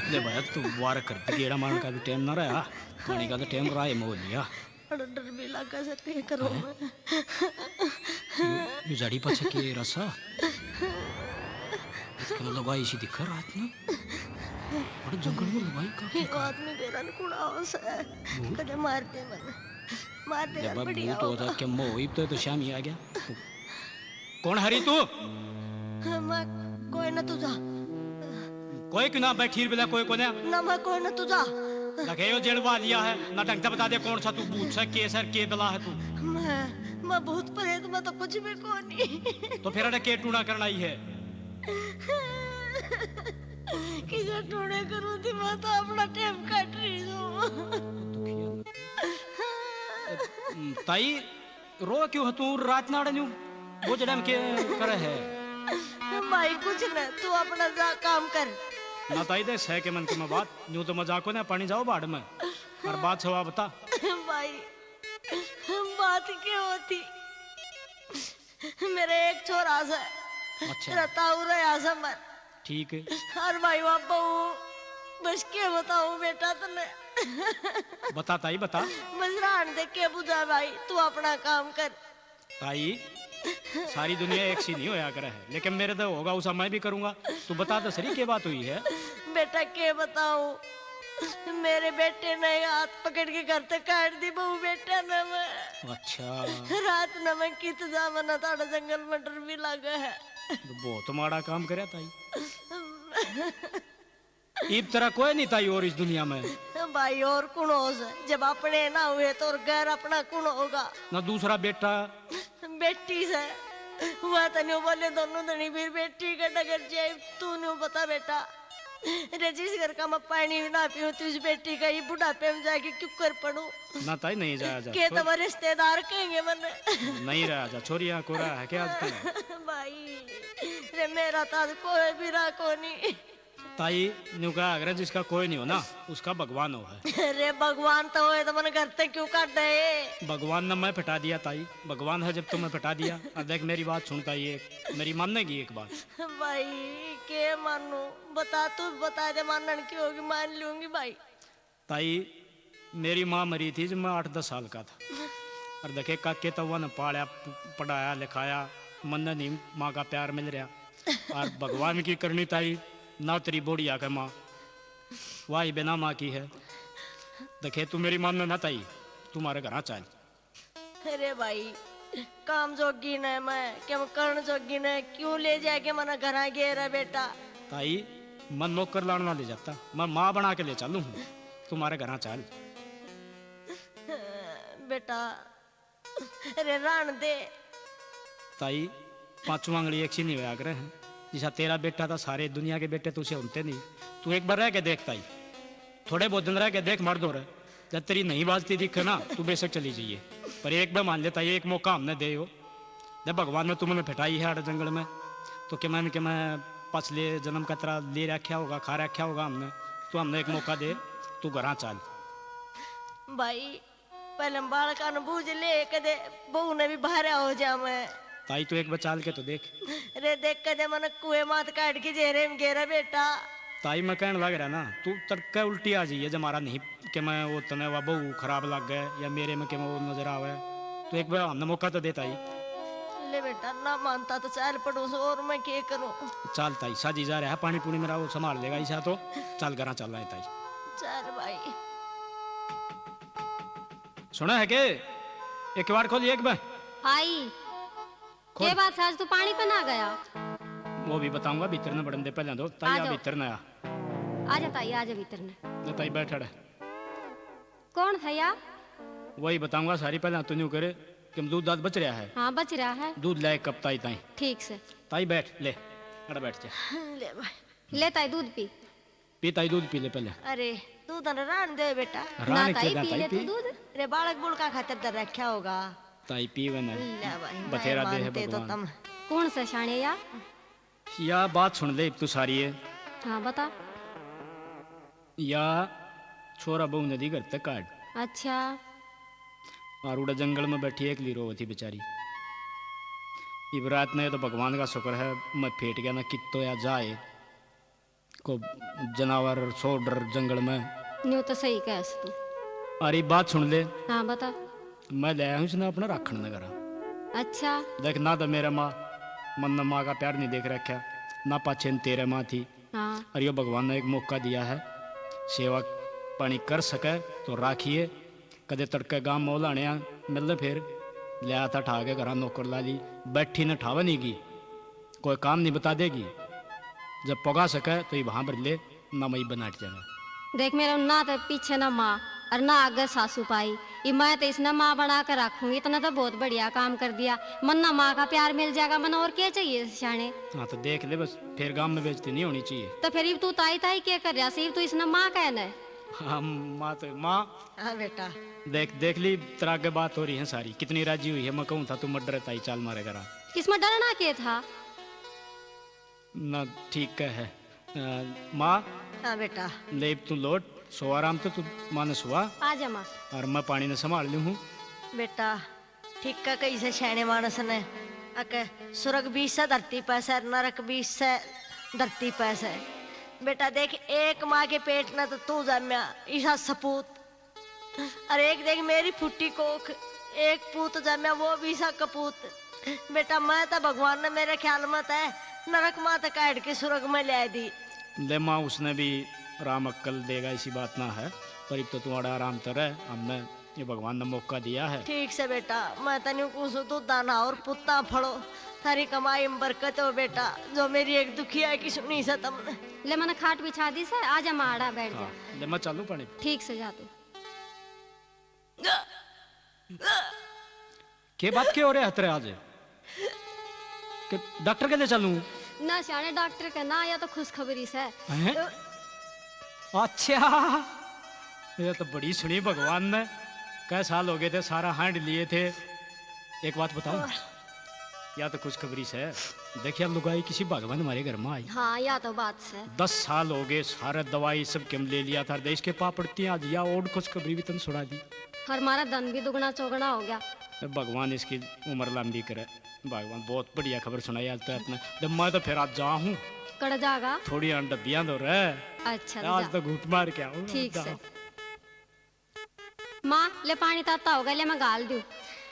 ले भाई तू वार कर दे, गेड़ा मारने का भी टाइम ना रहा, पानी का तो टाइम रहा है, मोह लिया। बड़ा डर भी लगा से क्या करूं मैं। ये जड़ी पछे के रसा इसका मतलब भाई इसी दिखा रात में बड़े जंगल में लगाई का एक आदमी बेरन कुड़ाओ से कदे मारते मन मारते जब यार भूत बढ़िया होता क्या मोह ही तो शाम ही आ गया। कौन हरी तू? मैं कोई ना तुझा कोई क्यों ना बैठी बिला कोई को ना मैं कोई ना तुझा लगे यो जड़वा लिया है ना, ढंग से बता दे कौन सा तू भूत है, के सर के बला है तू? मैं भूत प्रेत में तो कुछ भी को नहीं। तो फिर अरे के टूना करना ही है किसे टूने करूं थी, मैं तो अपना टाइम काट रही हूँ। ताई रो क्यों है तू? रात नाड़े न्यू वो जड़म के करे है भाई कुछ न, तू अपना जा काम कर। ना ताई दे सह के मन की मैं बात न्यू तो मजाक को ना पानी जाओ बाढ़ में और बात सवा बता। भाई बात क्या होती, मेरे एक छोरा से अच्छा रहता हूँ रहा समर। ठीक है और भाई बापा बस क्या बताऊँ बेटा तने। बता ताई बता। मजरान देख के बुझा भाई, तू अपना काम कर। ताई सारी दुनिया एक सी नहीं होया करे है, लेकिन मेरे तो होगा उस मैं भी करूंगा। तू बता तो सही क्या बात हुई है? बेटा क्या बताऊं, मेरे बेटे ने हाथ पकड़ के घर तक काट दी बहू बेटा ने। मैं अच्छा रात न मैं कित जा मना ताड़ा जंगल में डर भी लगा है। तो बहुत माड़ा काम करे ताई। इब तरह कोई नहीं ताई और इस दुनिया में भाई और कौन हो जब अपने ना हुए तो और घर अपना कौन होगा। ना दूसरा बेटा बेटी से हुआ तो नहीं बोले दोनों धनी फिर बेटी का डगर जाए। तू नहीं पता बेटा रे जिस घर का मैं पानी ना पीऊं तो उस बेटी का ही बुढ़ापे में जाके क्यों कर पड़ू। ना ताई नहीं जाया जा के तुम्हारे रिश्तेदार कहेंगे मन नहीं रहा जा छोरिया को रहा है क्या आजकल? भाई रे मेरा तो आज कोई भी रहा को नहीं। ताई न्यू कहा अगर जिसका कोई नहीं हो ना उसका भगवान हो है। अरे भगवान तो होए तो मन घर तक क्यों काट दे। भगवान ने मैं पिटा दिया ताई, भगवान है जब तो मैं पिटा दिया। अब देख मेरी बात सुनता ही एक मेरी माननेगी एक बात। भाई के मानू बता, तू बता दे मानने की होगी मान लूंगी भाई। ताई मेरी माँ मरी थी जब मैं 8-10 साल का था और देखे काके तो ने पाला पढ़ाया लिखाया, मन नहीं माँ का प्यार मिल रहा। और भगवान की करनी ताई ना तेरी बोड़ी आके माँ वाही बिना माँ की है। देखे तू मेरी मान ना ताई तुम्हारे घर चल। अरे भाई काम जोगी ने मैं क्या कर्ण जोगी ने क्यों ले जाके मना घर गए रे बेटा। ताई मन नौकर लाना ले जाता, मैं माँ बना के ले चलूँ तुम्हारे घर चल। बेटा अरे रान दे। ताई पांचवा आंगली एक सी नहीं होया करे हैं जिसा तेरा बेटा था, सारे दुनिया के बेटे तुझे होते नहीं। तू एक बार रह के देख ताई, थोड़े बहुत दिन रह के देख मर्द हो रहे। जब तेरी नहीं बाजती दिखे ना तू बेशक चली जाइए, पर एक बार मान लेता ये एक मौका हमने दे हो। जब भगवान ने तुमने फिटाई है आड़ जंगल में तो क्या मैं पछले जन्म का तरह ले रखा होगा, खा रखा होगा हमने, तो हमने एक मौका दे, तू घर चल। भाई पहले बालका ने बूझ ले कदे बहू ने भी बाहर हो जा। मैं ताई तू एक बार चाल के तो देख। अरे देख कदे मन कुएं मात काट के जेरे में गेरा बेटा। ताई मैं कहने लग रहा ना तू तड़का उल्टी आ जाइए जब हमारा नहीं कि मैं वो तने वह बहू खराब लग गए या मेरे में कि मैं वो नजर आवे, तो एक बार हमने मौका तो देता ही। ले बेटा ना मानता तो चाल पड़ोस और मैं क्या करूं। चल ताई साजी जा रहा है, पानी पूनी मेरा वो संभाल लेगा ऐसा तो चल घर चल रहा है ताई। चल भाई सुना है के एक बार खोलिए एक बार आई ये बात आज तू पानी पे ना गया। वो भी बताऊंगा भीतर ने बड़न दे पहले दो ताई आ भीतर ना आ जा ताई आ जा भीतर ने। ताई बैठा है कौन है या? वही बताऊंगा सारी पहले तू न्यू करे कि दूध दाद बच रहा है। हाँ बच रहा है। दूध लाए कब ताई ताई ठीक से ताई बैठ ले अरे बैठ जा ले भाई ले ताई दूध पी। पी ताई दूध पी ले पहले। अरे दूध रान दे बेटा। ना रानी ताई के पी ले तू दूध। अरे बालक बुड़का खातिर दर रखा होगा। ताई पीवे ना ले भाई बथेरा दे है मानते तो भगवान। तुम कौन से शाणे या बात सुन ले तू सारी है। हाँ बता। या छोरा बहू नदी घर तक काट अच्छा और उड़ा जंगल में बैठी एक लीरो थी बेचारी। इब रात ने तो भगवान का शुक्र है मैं फेट गया ना कितो या जाए को जनावर सोडर जंगल में। न्यू तो सही कह तू। अरे बात सुन ले, हाँ बता। मैं ले आया हूँ इसने अपना राखण नगर। अच्छा देख ना तो मेरा माँ मन ने माँ का प्यार नहीं देख रखा, ना पाछे तेरे माँ थी। हाँ और यो भगवान ने एक मौका दिया है, सेवा पानी कर सके तो राखिए। कदे तड़के गांव में लाने मिलने फिर ले आता ठा के घर नौकर ला ली, बैठी न ठावा नहीं की, कोई काम नहीं बता देगी। जब पगा सके तो ये वहां पर ले ना मई बनाट जाना। देख मेरा ना तो पीछे ना माँ और ना आगे सासू पाई, ये मैं तो इसने माँ बना कर रखूंगी। इतना तो बहुत बढ़िया काम कर दिया। मन ना माँ का प्यार मिल जाएगा, मन और क्या चाहिए सियाने। हाँ तो देख ले बस, फिर गांव में बेइज्जती नहीं होनी चाहिए। तो फिर तू ताई ताई क्या कर रहा सिर्फ तू इसने माँ कहना है। हाँ माँ तो माँ हाँ बेटा। देख ली तेरा आगे बात हो रही है सारी, कितनी राजी हुई है। मैं कहूँ था तू मत डरे ताई चाल मारे करा। किसमें डरना क्या था। ना ठीक है माँ। हाँ बेटा। ले तू लौट सो आराम तो तू माने सुआ आ जा माँ। और मैं पानी ने संभाल लू हूँ। बेटा ठीक का कैसे शैने मानस ने अके स्वर्ग भी से धरती पर से, नरक भी से धरती पर से। बेटा देख, एक माँ के पेट में तो तू जन्मा ईसा सपूत, और एक देख मेरी फुट्टी कोख एक पूत जन्मा, वो भी सा कपूत। बेटा मैं तो भगवान ने मेरे ख्याल में है नरक माँ तक काट के स्वर्ग में ले दी। ले माँ उसने भी राम अक्कल देगा, ऐसी बात ना है। पर तो तुम्हारा आराम तो रहे, हमने ये भगवान ने मौका दिया है। ठीक से बेटा, मैं तनी कुछ तू दाना और पुत्ता फड़ो, थारी कमाई में बरकत हो बेटा। जो मेरी एक दुखिया की सुनी से तुमने। ले मैंने खाट बिछा दी से, आ जा माँ आड़ा बैठ जा। ले मैं चालू पानी ठीक से जा तू। के बात के हो रहे हतरे आज कि डॉक्टर के ले चलूं। ना सियाने डॉक्टर का ना, या तो खुशखबरी से। हैं? अच्छा ये तो बड़ी सुनी भगवान ने। कई साल हो गए थे, सारा हैंड लिए थे। एक बात बताऊं, या तो खुशखबरी से देखिए लुगाई किसी भगवान हमारे घर में आई। हाँ या तो बात से। 10 साल हो गए, सारा दवाई सब के हम ले लिया था, देश के पापड़ती आज या और खुशखबरी भी तुम सुना दी। और हमारा धन भी दुगना चौगना हो गया। भगवान इसकी उम्र लंबी करे। भगवान बहुत बढ़िया खबर सुनाई आज तो इतना। जब मैं तो फिर आज जाऊँ कड़ जागा थोड़ी डब्बियां तो रहे। अच्छा आज जा। तो घूट मार के आऊँ। ठीक से। माँ ले पानी ताता होगा, ले मैं गाल दूं,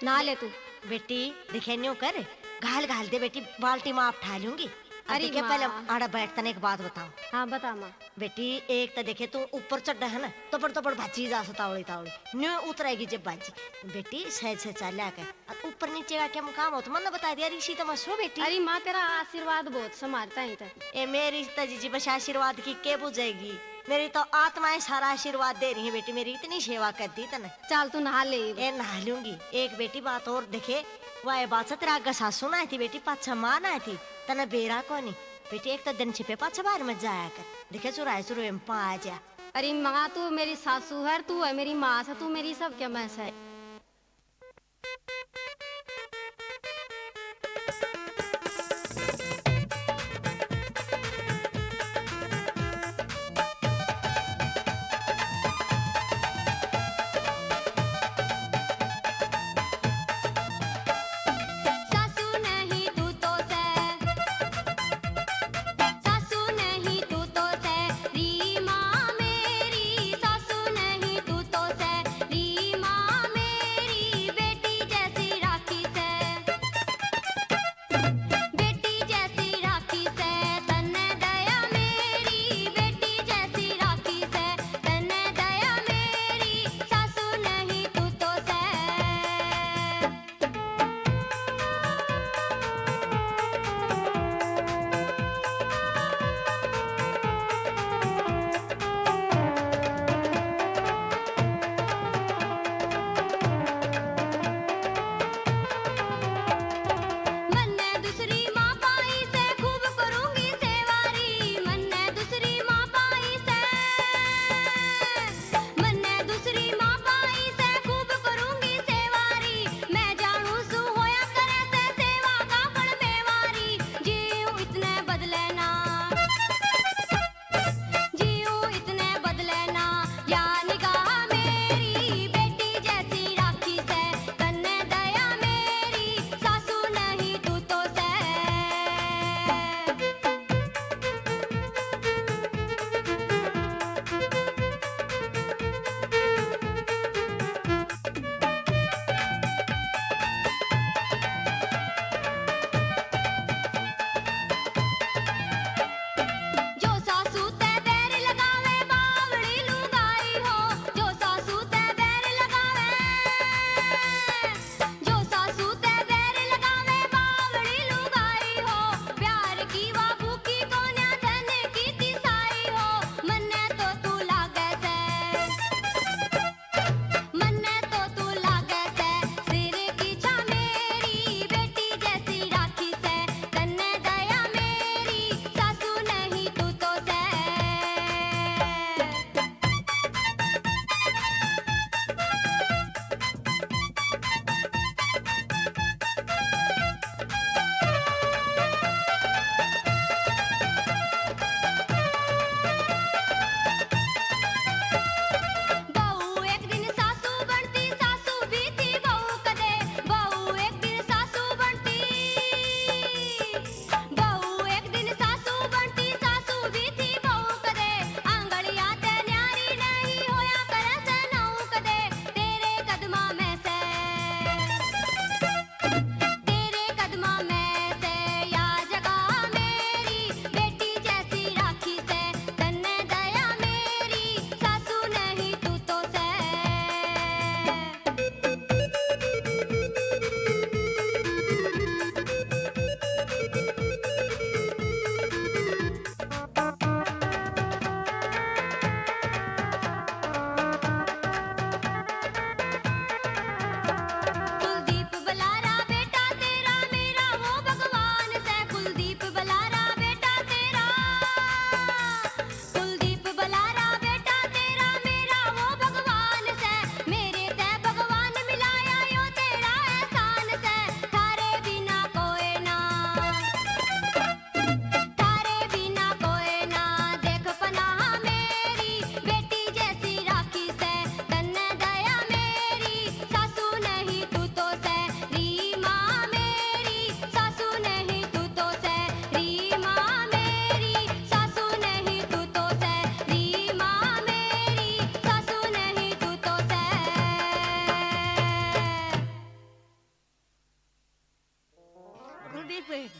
नहा ले तू। बेटी देखे न्यू कर, घाल घाल दे बेटी, बाल्टी में आप ठा लूंगी। अरे देखे माँ। पहले आड़ा बैठ तने एक बात बताऊं। हाँ बता माँ। बेटी एक तो देखे तू ऊपर चढ़ है ना, तो बड़ भाजी जा तावड़ी तावड़ी न्यू उतरेगी जब भाजी। बेटी सहज से चल के और ऊपर नीचे आके हम काम हो तो मन बता दिया ऋषि तो मसो बेटी। अरे माँ तेरा आशीर्वाद बहुत संभालता है इधर। ए मेरी जी बस आशीर्वाद की के बुझेगी, मेरी तो आत्माएं सारा आशीर्वाद दे रही है बेटी, मेरी इतनी सेवा कर दी तने। चल तू नहा ले। ए नहा लूंगी। एक बेटी बात और देखे, वह बात से तेरा आगे सासू ना थी बेटी, पाछा माँ ना थी तने बेरा को नहीं बेटी। एक तो दिन छिपे पाछा बाहर में जाया कर, देखे चुराए में पा जा। अरे माँ तू मेरी सासू है, तू है मेरी माँ से, तू मेरी सब क्या मैं से।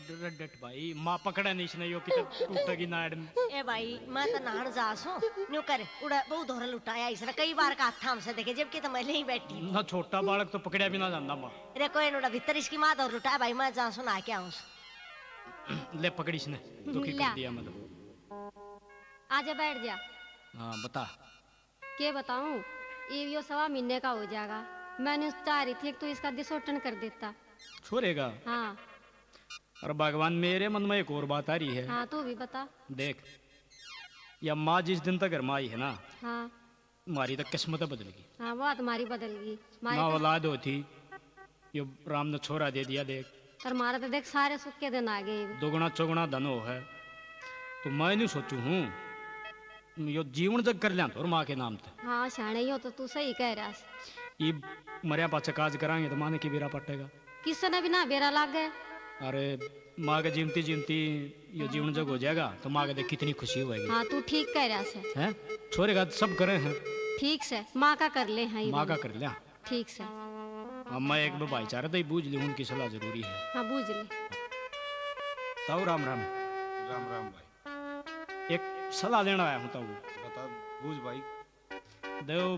डट भाई माँ पकड़ा नहीं इसने यो किते टूटेगी नाड़ में। ए भाई मैं तो नहान जासू न्यू कर उड़ा बहुत धोरा लुटाया इसने कई बार का हाथ हमसे देखे जबकि तो मैं ही बैठी ना छोटा बालक तो पकड़ा भी ना जाना माँ। रे कोई नोड़ा भीतर इसकी माँ और लुटाया भाई मैं जासू ना क्या हूँ ले पकड़ी इसने दुखी कर दिया मतलब। आजा बैठ जा। हाँ बता। के बताऊं ये यो 1.25 महीने का हो जाएगा। मैंने चाह रही थी कि तू इसका दिसोटन कर देता। छोड़ेगा। हाँ और भगवान मेरे मन में एक और बात आ रही है। हाँ तू भी बता। देख या माँ जिस दिन तक घर में आई है ना हाँ हमारी तो किस्मत बदल गई। हाँ वो तुम्हारी बदल गई। ना औलाद होती यो राम ने छोरा दे दिया देख। पर मारा तो देख सारे सुख के दिन आ गए। दोगुना चौगुना धन हो है तो मैं नहीं सोचू हूँ यो जीवन जग कर लिया तो माँ के नाम से। हाँ शाणे ही हो तो तू सही कह रहा। ये मरिया पाछे काज कराएंगे तो माने की बेरा पटेगा। किसने भी ना बेरा लाग गए। अरे माँ के जीवती जीवती ये जीवन जग हो जाएगा तो माँ के देख कितनी खुशी होगी। हाँ तू ठीक कह रहा से। हैं छोरेगा सब करे हैं ठीक से माँ का कर ले। हाँ माँ का कर लिया ठीक से। अब मैं एक भाईचारा तो बूझ ली उनकी सलाह जरूरी है। हाँ बूझ ले। ताऊ राम राम। राम राम भाई। एक सलाह लेना आया हूँ ताऊ। बता बूझ भाई। देव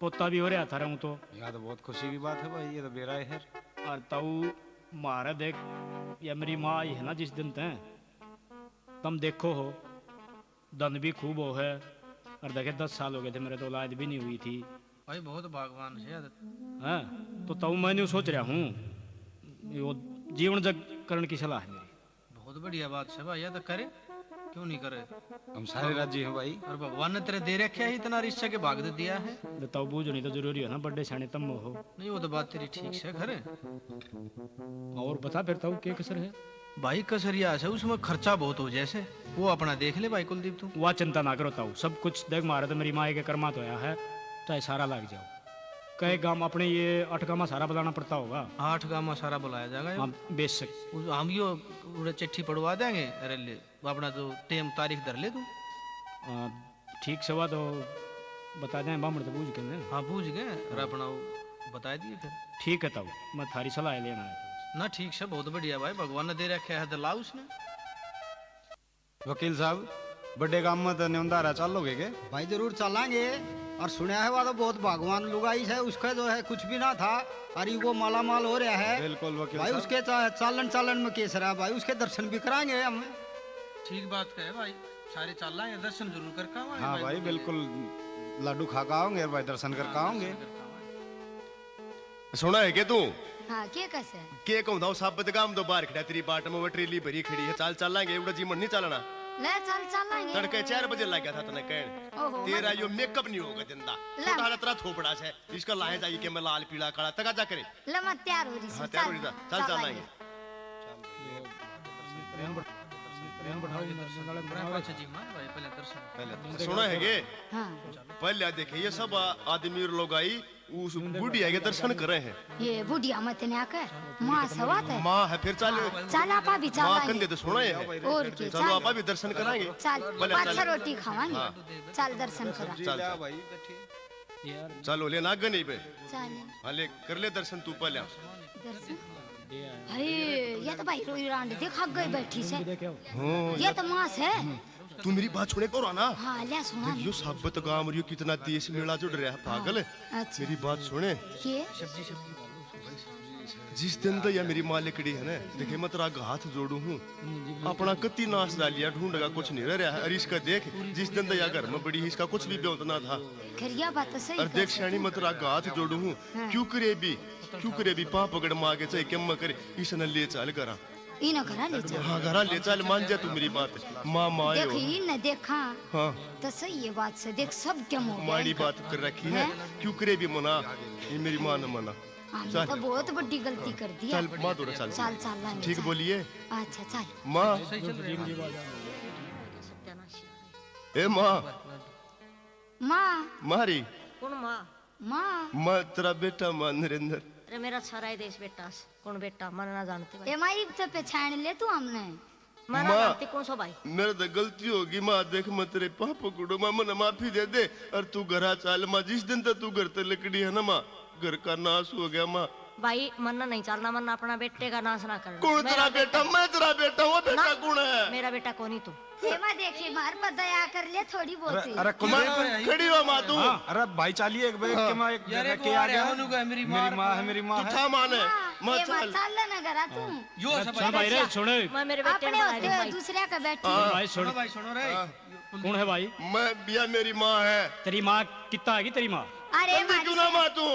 पोता भी हो रहा था रहूँ तो यहाँ तो बहुत खुशी की बात है भाई, ये तो बेरा है। और ताऊ मारा देख ये मेरी माँ आई है ना जिस दिन तय तुम देखो हो धन भी खूब हो है और देखे 10 साल हो गए थे मेरे तो औलाद भी नहीं हुई थी भाई बहुत भगवान से हैं। तो ताऊ मैंने सोच रहा हूँ वो जीवन जग करण की सलाह है मेरी। बहुत बढ़िया बात है भाई, ये तो करे क्यों नहीं करे। हम सारे राज्य हैं भाई। और भगवान ने तेरे दे रखे है इतना रिश्ता के भाग दे दिया है। तो ताऊ बूझो नहीं तो जरूरी है ना बड़े सियाने तम हो। नहीं वो तो बात तेरी ठीक से खरे। और बता फिर ताऊ क्या कसर है। भाई कसरिया से उसमें खर्चा बहुत हो जैसे वो अपना देख ले भाई कुलदीप तू। वह चिंता ना करो ताऊ सब कुछ देख मारा तो मेरी माँ के कर्मा तो आया है चाहे सारा लग जाओ। कई गांव अपने ये 8 गांव सारा बुलाना पड़ता होगा। 8 गांव में सारा बुलाया जाएगा। हम बेच सकते हम यो उड़े चिट्ठी पढ़वा देंगे। अरे ले अपना जो टेम तारीख धर ले तू। ठीक से हुआ तो बता दें बामण तो बूझ के ले। हाँ बूझ गए और अपना वो बता दिए फिर। ठीक है ताऊ मैं थारी सलाह लेना है ना। ठीक से बहुत बढ़िया भाई भगवान ने दे रखे है तो ला उसने। वकील साहब बड़े काम में तो न्योंदारा चलोगे के? भाई जरूर चलेंगे। और सुना है तो बहुत भगवान लुगाई है उसका जो है कुछ भी ना था अरे वो माला माल हो रहा है। बिल्कुल वकील भाई साहब। उसके चालन में केस रहा भाई उसके दर्शन भी कराएंगे हम। ठीक बात कहे भाई सारे चल रहे हैं दर्शन जरूर कर का हाँ भाई बिल्कुल लड्डू खा का आओगे भाई दर्शन कर का आओगे। सुना है के तू हाँ के कैसे के कहूँ था साबत गाम तो बाहर खड़ा तेरी बाट में वो ट्रेली भरी खड़ी है चाल चलाएंगे उड़ा जीवन नहीं चलना। ले चल चलेंगे। तड़के 4 बजे लग गया था तने कहने ओहो, तेरा यो मेकअप नहीं होगा जिंदा ला। छोटा तेरा थोपड़ा से इसका लाहे जाइए कि मैं लाल पीला काला तका जा करे। ले मैं तैयार हो रही हाँ तैयार हो रही था चल चलाएंगे। अच्छा जी मान भाई पहले दर्शन पहले सुना है के हाँ पहले देखे ये सब आदमी और लोग आई उस बुढ़िया के दर्शन करे हैं। ये बुढ़िया मत ने आके माँ सवात है। माँ है फिर चल चल आपा भी माँ चलेंगे। कंधे तो सुना है और के चलो चल आपा भी दर्शन कराएंगे। चल पहले 5 चल। रोटी खावांगे। चल दर्शन करा। चल भाई चलो ले ना गनी पे चल हाँ ले कर ले दर्शन तू पहले। दर्शन अरे ये तो भाई रोई रांड देखा गई बैठी से हाँ ये तो माँ है। तू मेरी बात सुने को ना हाँ ले सुना यो साबत गांव और यो कितना देश मेला जुड़ रहा है पागल है। अच्छा मेरी बात सुने ये जिस दिन तो या मेरी माँ लिकड़ी है ना देखे मैं तेरा हाथ जोड़ू हूँ अपना कत्ती नाश डालिया ढूंढेगा कुछ नहीं रह रहा है। अरे इसका देख जिस दिन तो या घर में बड़ी इसका कुछ भी बेउतना था। खरिया बात तो सही और देख श्याणी मैं तेरा हाथ जोड़ू हूँ क्यों करे भी पाप पकड़ मांगे चाहे क्या करे इस न ले चल करा इन घरा ले चल। हाँ घरा ले चल मान जा तू मेरी बात माँ माँ देख इन देखा हाँ तो सही है बात से देख सब क्या हो माड़ी बात कर रखी है क्यों करे भी मना ये मेरी माँ ने मना। हमने तो बहुत बड़ी गलती कर दी चल माँ दौड़ा चल चल चल लाएंगे, ठीक चल। बोलिए अच्छा चल माँ ए माँ माँ मारी कौन माँ माँ माँ तेरा बेटा माँ नरेंद्र। अरे मेरा सारा ही देश बेटा से। कौन बेटा मन ना जानते भाई ए मारी तो पहचान ले तू हमने मैं ना माँ। जानती कौन सो भाई। मेरे तो गलती होगी माँ देख मैं तेरे पापा कुड़ो माँ मन माफी दे दे और तू घरा चल माँ जिस दिन तक तू घर ते लकड़ी है ना माँ घर का नाश हो गया माँ भाई मन्ना नहीं चलना, मन्ना अपना बेटे का नाश ना करना। कौन तेरा बेटा? मैं तेरा बेटा हूँ। बेटा ना, कौन है? मेरा बेटा कौन ही तू। हेमा देखिए मार पर दया कर ले थोड़ी बहुत ही। अरे मैं खड़ी हो माँ तू। अरे भाई चालिए एक बैग के माँ एक यार एक के आ आ गया गया। मनुगा मेरी मेरी माँ है, मेरी माँ तू है। था माने मैं हेमा चल। चल ना करा तू। यो सब सुन भाई रे सुनो मैं मेरे बेटे अपने को होते बता हुए दूं दूसरे का बैठी। भाई सुनो सुनो भाई सुनो रे। कौन है भाई? मैं बिया मेरी माँ है। तेरी माँ कितना है तेरी माँ? अरे जल्दी क्यों ना माँ तू?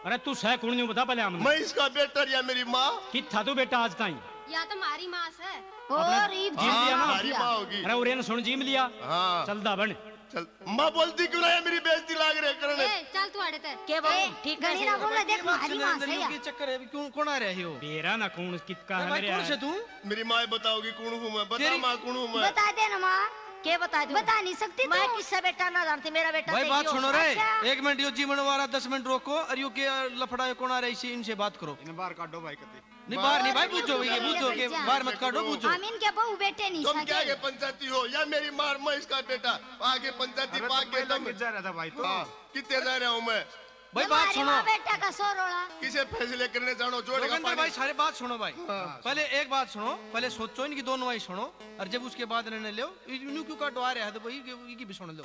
अरे तू सह कौन नहीं बता पहले हमने मैं इसका बेटा या मेरी माँ? कि था तू बेटा आज ताई? या तो हमारी माँ से और ईब जीम लिया ना? हमारी माँ होगी। अरे उरे ने सुन जीम लिया। हाँ चलदा बन। चल माँ बोलती क्यों ना है? मेरी बेइज्जती लाग रही करने। चल तू आड़े तर के बाबू ठीक है गणी ना बोला देख मारी माँ से या। के चक्कर है क्यों कौन आ रहे हो? बेरा ना कौन कितना है भाई मेरे कौन से तू? मेरी माँ बताओगी कौन हूँ मैं? बता माँ कौन हूँ मैं? बता दे ना माँ। के बता दूं? बता नहीं सकती मैं तू। किससे बेटा ना जानती, मेरा बेटा भाई तो बात यो। सुनो रे। अच्छा। 1 मिनट यो जीवन वाला 10 मिनट रोको और यो के लफड़ा कौन आ रही इसी इनसे बात करो। इन्हें बाहर काटो भाई कते। नहीं बाहर नहीं भाई पूछो ये पूछो के बाहर मत काटो पूछो। हम इनके बहू बेटे नहीं तुम क्या सके। आगे पंचायती हो या मेरी माँ? मैं इसका बेटा आगे पंचायती अरे पाक तो के पहले दम। किस जा रहा था भाई तो? हाँ कितने जा रहा हूँ मैं? भाई बात हमारी सुनो माँ बेटा का सोरोड़ा। किसे फैसले करने जानो? जोड़ेगा जोगिंदर भाई पानी। सारे बात सुनो भाई। पहले एक बात सुनो, पहले सोचो इनकी दोनों भाई सुनो और जब उसके बाद निर्णय लो। इन्हों क्यों काटो आ रहा है तो भाई इनकी भी सुन लो।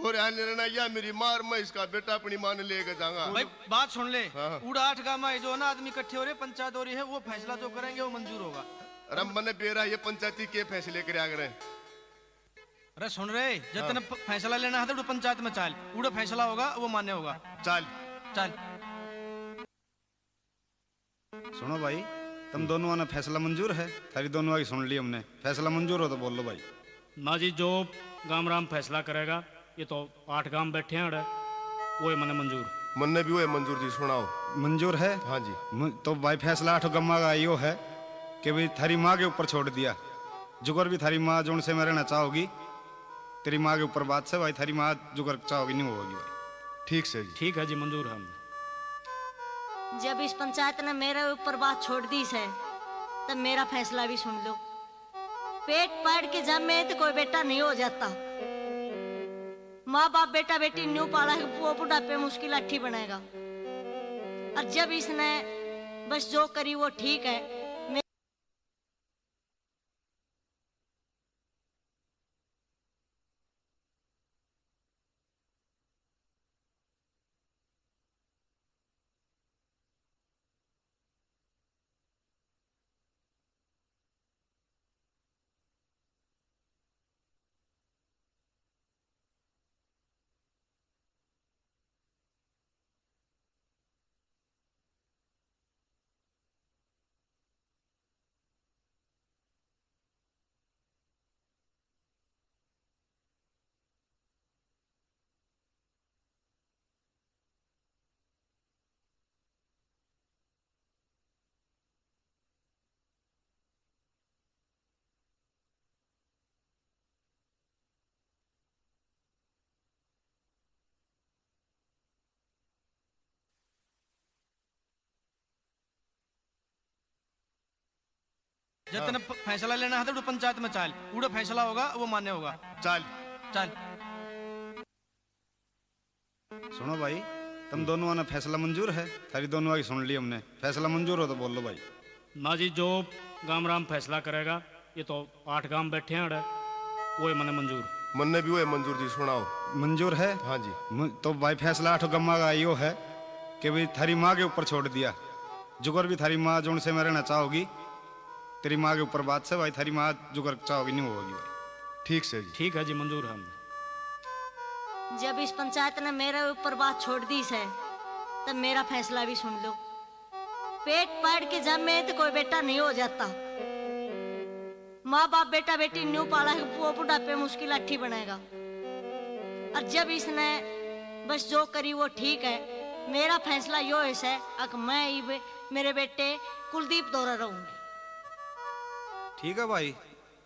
और यहाँ निर्णय या मेरी माँ और मैं इसका बेटा अपनी माँ ने लेकर जाऊंगा। भाई बात सुन ले। हाँ। उड़ा 8 गांव में जो ना आदमी इकट्ठे हो रहे पंचायत हो रही है वो फैसला जो करेंगे वो मंजूर होगा। अरे मैंने बेरा ये पंचायती के फैसले करे आगे। अरे सुन रहे जितने फैसला लेना है तो पंचायत में चल उड़ा फैसला होगा वो मान्य होगा। चल चल सुनो भाई तुम दोनों ने फैसला मंजूर है? थारी दोनों की सुन ली हमने। फैसला मंजूर हो तो बोल लो भाई। ना जी जो गाम राम फैसला करेगा ये तो 8 गांव बैठे हैं वो है मने मंजूर। मन्ने भी हुए मंजूर जी सुनाओ। मंजूर है? हाँ जी। तो भाई फैसला 8 गम्मा का यो है कि भाई थारी माँ के ऊपर छोड़ दिया। जुगर भी थारी माँ जोन से मैं रहना चाहोगी तेरी माँ के ऊपर बात से भाई थारी माँ जुगर चाहोगी नहीं होगी भाई। ठीक से जी। ठीक है जी मंजूर है हमने। जब इस पंचायत ने मेरे ऊपर बात छोड़ दी है तब मेरा फैसला भी सुन लो। पेट पाड़ के जब में तो कोई बेटा नहीं हो जाता। माँ बाप बेटा बेटी न्यू पाला है वो बुढ़ापे मुश्किल अट्ठी बनेगा। और जब इसने बस जो करी वो ठीक है। जितने फैसला लेना है तो पंचायत में चल उड़ा फैसला होगा वो मान्य होगा। चल चल सुनो भाई तुम दोनों ने फैसला मंजूर है? थारी दोनों की सुन ली हमने। फैसला मंजूर हो तो बोल लो भाई। ना जी जो गाम राम फैसला करेगा ये तो 8 गांव बैठे हैं वो है मने मंजूर। मन्ने भी हुए मंजूर जी सुनाओ। मंजूर है? हाँ जी। तो भाई फैसला 8 गम्मा का यो है कि भाई थारी माँ के ऊपर छोड़ दिया। जुगर भी थारी माँ जोन से मैं रहना चाहोगी तेरी माँ के ऊपर बात से भाई थारी माँ जुगर चाहोगी नहीं होगी भाई। ठीक से जी। ठीक है जी मंजूर है हमने। जब इस पंचायत ने मेरे ऊपर बात छोड़ दी है तब मेरा फैसला भी सुन लो। पेट पाड़ के जब में तो कोई बेटा नहीं हो जाता। माँ बाप बेटा बेटी न्यू पाला है वो बुढ़ापे मुश्किल अट्ठी बनेगा। और जब इसने बस जो करी वो ठीक है। मेरा फैसला यो है अक मैं मेरे बेटे कुलदीप दौरा रहूंगी। ठीक है भाई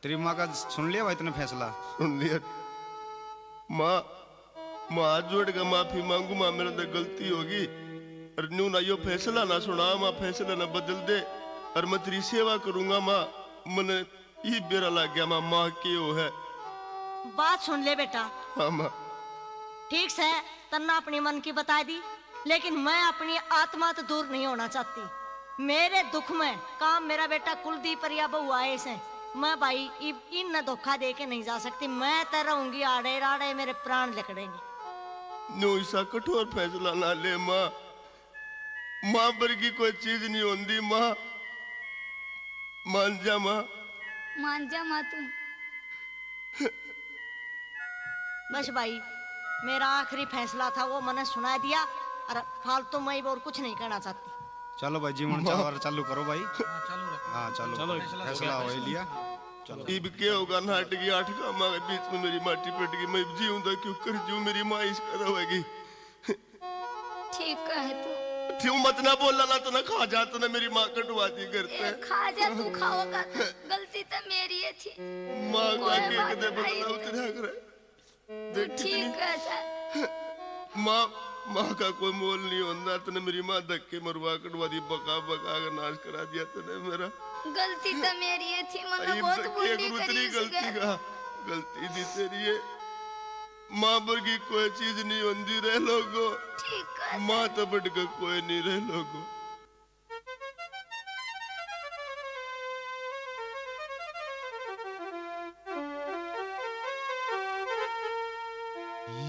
तेरी माँ का सुन लिया भाई तुमने फैसला? सुन लिया। माँ हाथ जोड़ कर माफी मांगू माँ मेरे अंदर गलती होगी और न्यू ना यो फैसला ना सुना माँ फैसला ना बदल दे और मैं तेरी सेवा करूंगा माँ। मैंने ये बेरा लग गया माँ के हो है। बात सुन ले बेटा। हाँ माँ। ठीक है तन्ना अपनी मन की बता दी लेकिन मैं अपनी आत्मा तो दूर नहीं होना चाहती। मेरे दुख में काम मेरा बेटा कुलदीप और या बहू आए से मैं भाई इन न धोखा दे के नहीं जा सकती। मैं तो रहूंगी आड़े राड़े, मेरे प्राण लिकड़ेंगे। नो ऐसा कठोर फैसला ना ले माँ। माँ वर्गी कोई चीज नहीं होती माँ। मान जा माँ। मान जा माँ तू। बस भाई मेरा आखिरी फैसला था वो मैंने सुना दिया और फालतू मैं और कुछ नहीं कहना चाहती। चलो भाई जीवन चावर चालू करो भाई। चालू रखो। हाँ चलो फैसला हो ही लिया। चलो इब क्या होगा नाट की 8 गामा के बीच में मेरी माटी पट गई। मैं जीऊंगा क्यों कर जू मेरी माँ इसका रहेगी। ठीक है तू। क्यों मत ना बोलना ना तो ना खा जा तो ना मेरी माँ कटवा दी करते ए, खा जा तू खाओगा तो गलती तो मेरी है थी। माँ का कोई के बात कदे नहीं। बदला उतरा करे। तू ठीक है सर। माँ का कोई मोल नहीं होता। तने मेरी माँ धक्के मरवा कटवा दी, बका बका का नाश करा दिया तने मेरा। गलती तो मेरी है थी। मैंने आई बहुत सके बुरी गुरु करी तेरी गलती इसके। का गलती दी तेरी है। माँ वर्गी कोई चीज नहीं होती रह लोगो। ठीक है माँ तो बढ़ के कोई नहीं रह लोगो।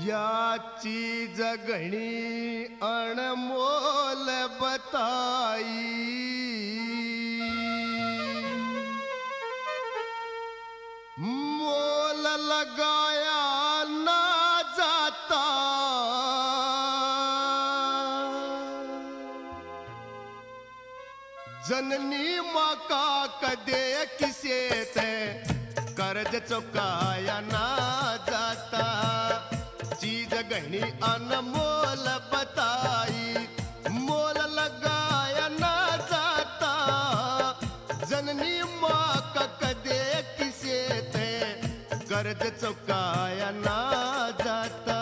या चीज घणी अनमोल बताई, मोल लगाया ना जाता। जननी माँ का कदे किसे ते कर्ज चुकाया ना जाता। चीज घनी अनमोल बताई, मोल लगाया ना जाता। जननी माँ का कदे किसे ते कर्ज चुकाया ना जाता।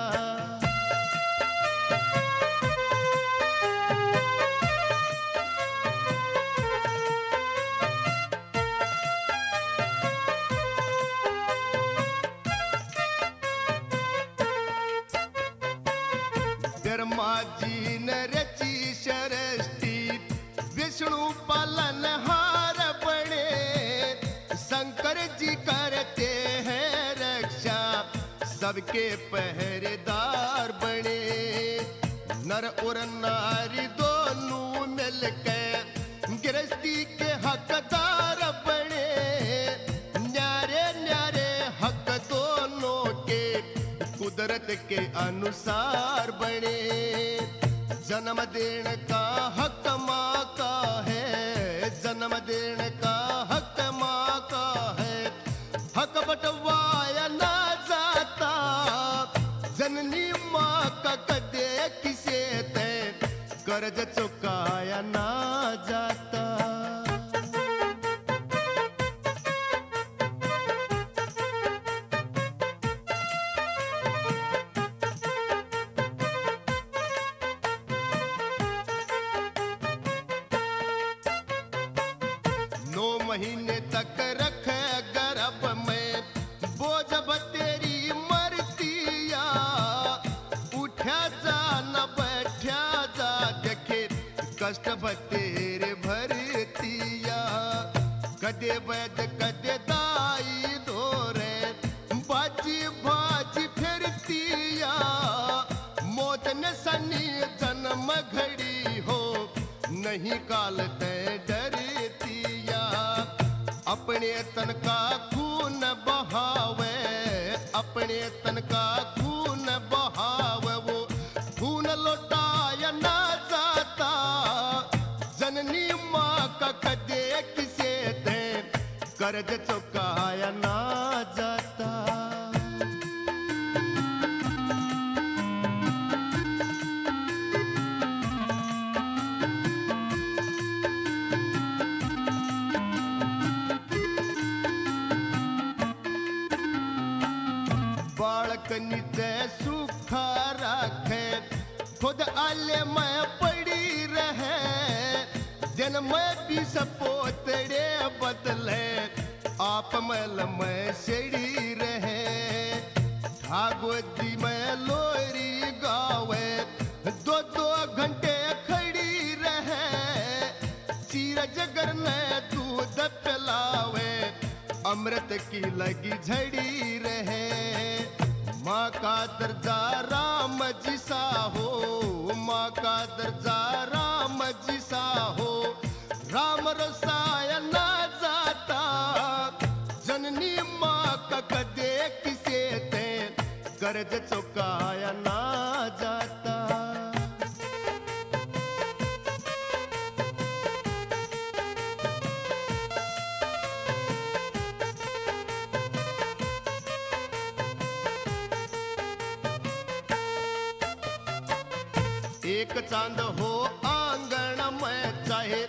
जी ने रची सृष्टि, विष्णु पालन हार बने। शंकर जी करते हैं रक्षा, सबके पहरेदार बने। नर और नारी दोनों मिलकर गृहस्थी के हकदार बने। न्यारे न्यारे हक दोनों के कुदरत के अनुसार बने। जन्म देने का हक माँ का है, जन्म देने का हक माँ का है। हक बंटवाया ना जाता, जननी माँ का कदे किसे ते कर्ज चुकाया ना जाता। महीने तक रखे गर्भ में, बोझ तेरी मरतिया। उठा जा न बैठा जा, देखे कष्ट तेरे भरतिया। कदे वैद कदे दाई धोरे, बाजी बाजी फिरतिया। मौत ने सनी जन्म घड़ी हो, नहीं काल ते डरतिया। अपने तन का खून बहावे, अपने तन का खून बहावे। वो खून लौटाया ना जाता, जननी माँ का कदे किसे दे कर्ज चुकाया ना जाता। नीचे सूखा रखे, खुद आले में पड़ी रहे। जन में भी सपोतड़े बदले, आप मल में सेड़ी रहे। भागवती में लोरी गावे, दो दो की लगी झड़ी रहे। माँ का दर्जा राम जी सा हो, माँ का दर्जा राम जी सा हो, राम रसाया ना जाता, जननी माँ का कदे किसे थे कर्ज चुकाया ना जाता। एक चांद हो आंगन में चाहे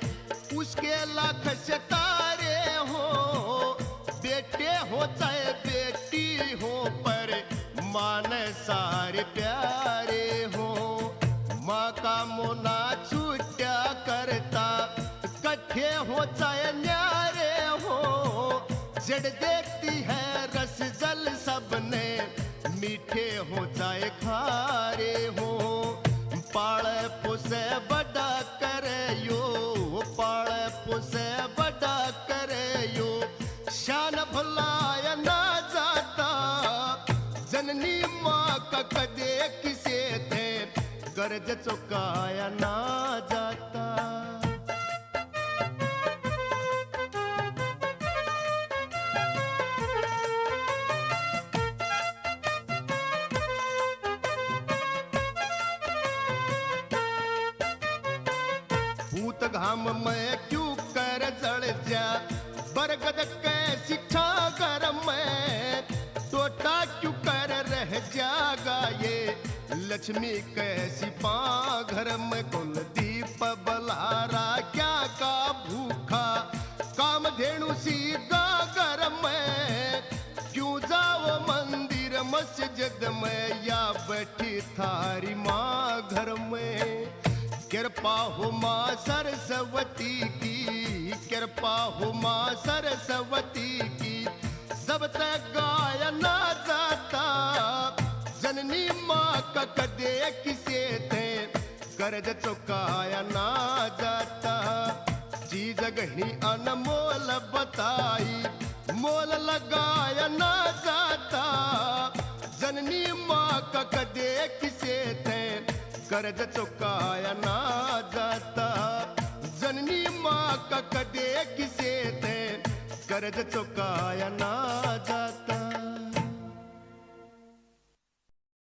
उसके लाख सितारे हो, बेटे हो चाहे बेटी हो पर मान सारे प्यारे हो। माँ का मोना छूटा करता कट्ठे हो चाहे न्यारे हो, जड़ देती है रस जल सबने मीठे हो चाहे खारे हो। पाले पुसे बड़ा करे यो, पाले पुसे बड़ा करे यो, शान भुलाया ना जाता, जननी माँ का कदे किसे थे कर्ज चुकाया ना जाता। भूत घाम में क्यों कर जड़ जा, बरगद कैसी छागर में टोटा क्यों कर रह जागा ये, लक्ष्मी कैसी पाघर में कुलदीप बलारा क्या का भूखा, कामधेनु सी गागर में क्यों जाओ मंदिर मस्जिद में, या बैठी थारी माँ घर में। कृपा हो माँ सरस्वती की, कृपा हो माँ सरस्वती की, सब तक गाया ना जाता, जननी माँ का कदे किसे थे कर्ज चुकाया ना जाता। चीज गहनी अनमोल बताई मोल लगाया ना जाता, जननी माँ का कदे किसे थे कर्ज चुकाया ना जाता, जननी माँ का कदे किसे थे कर्ज चुकाया ना जाता।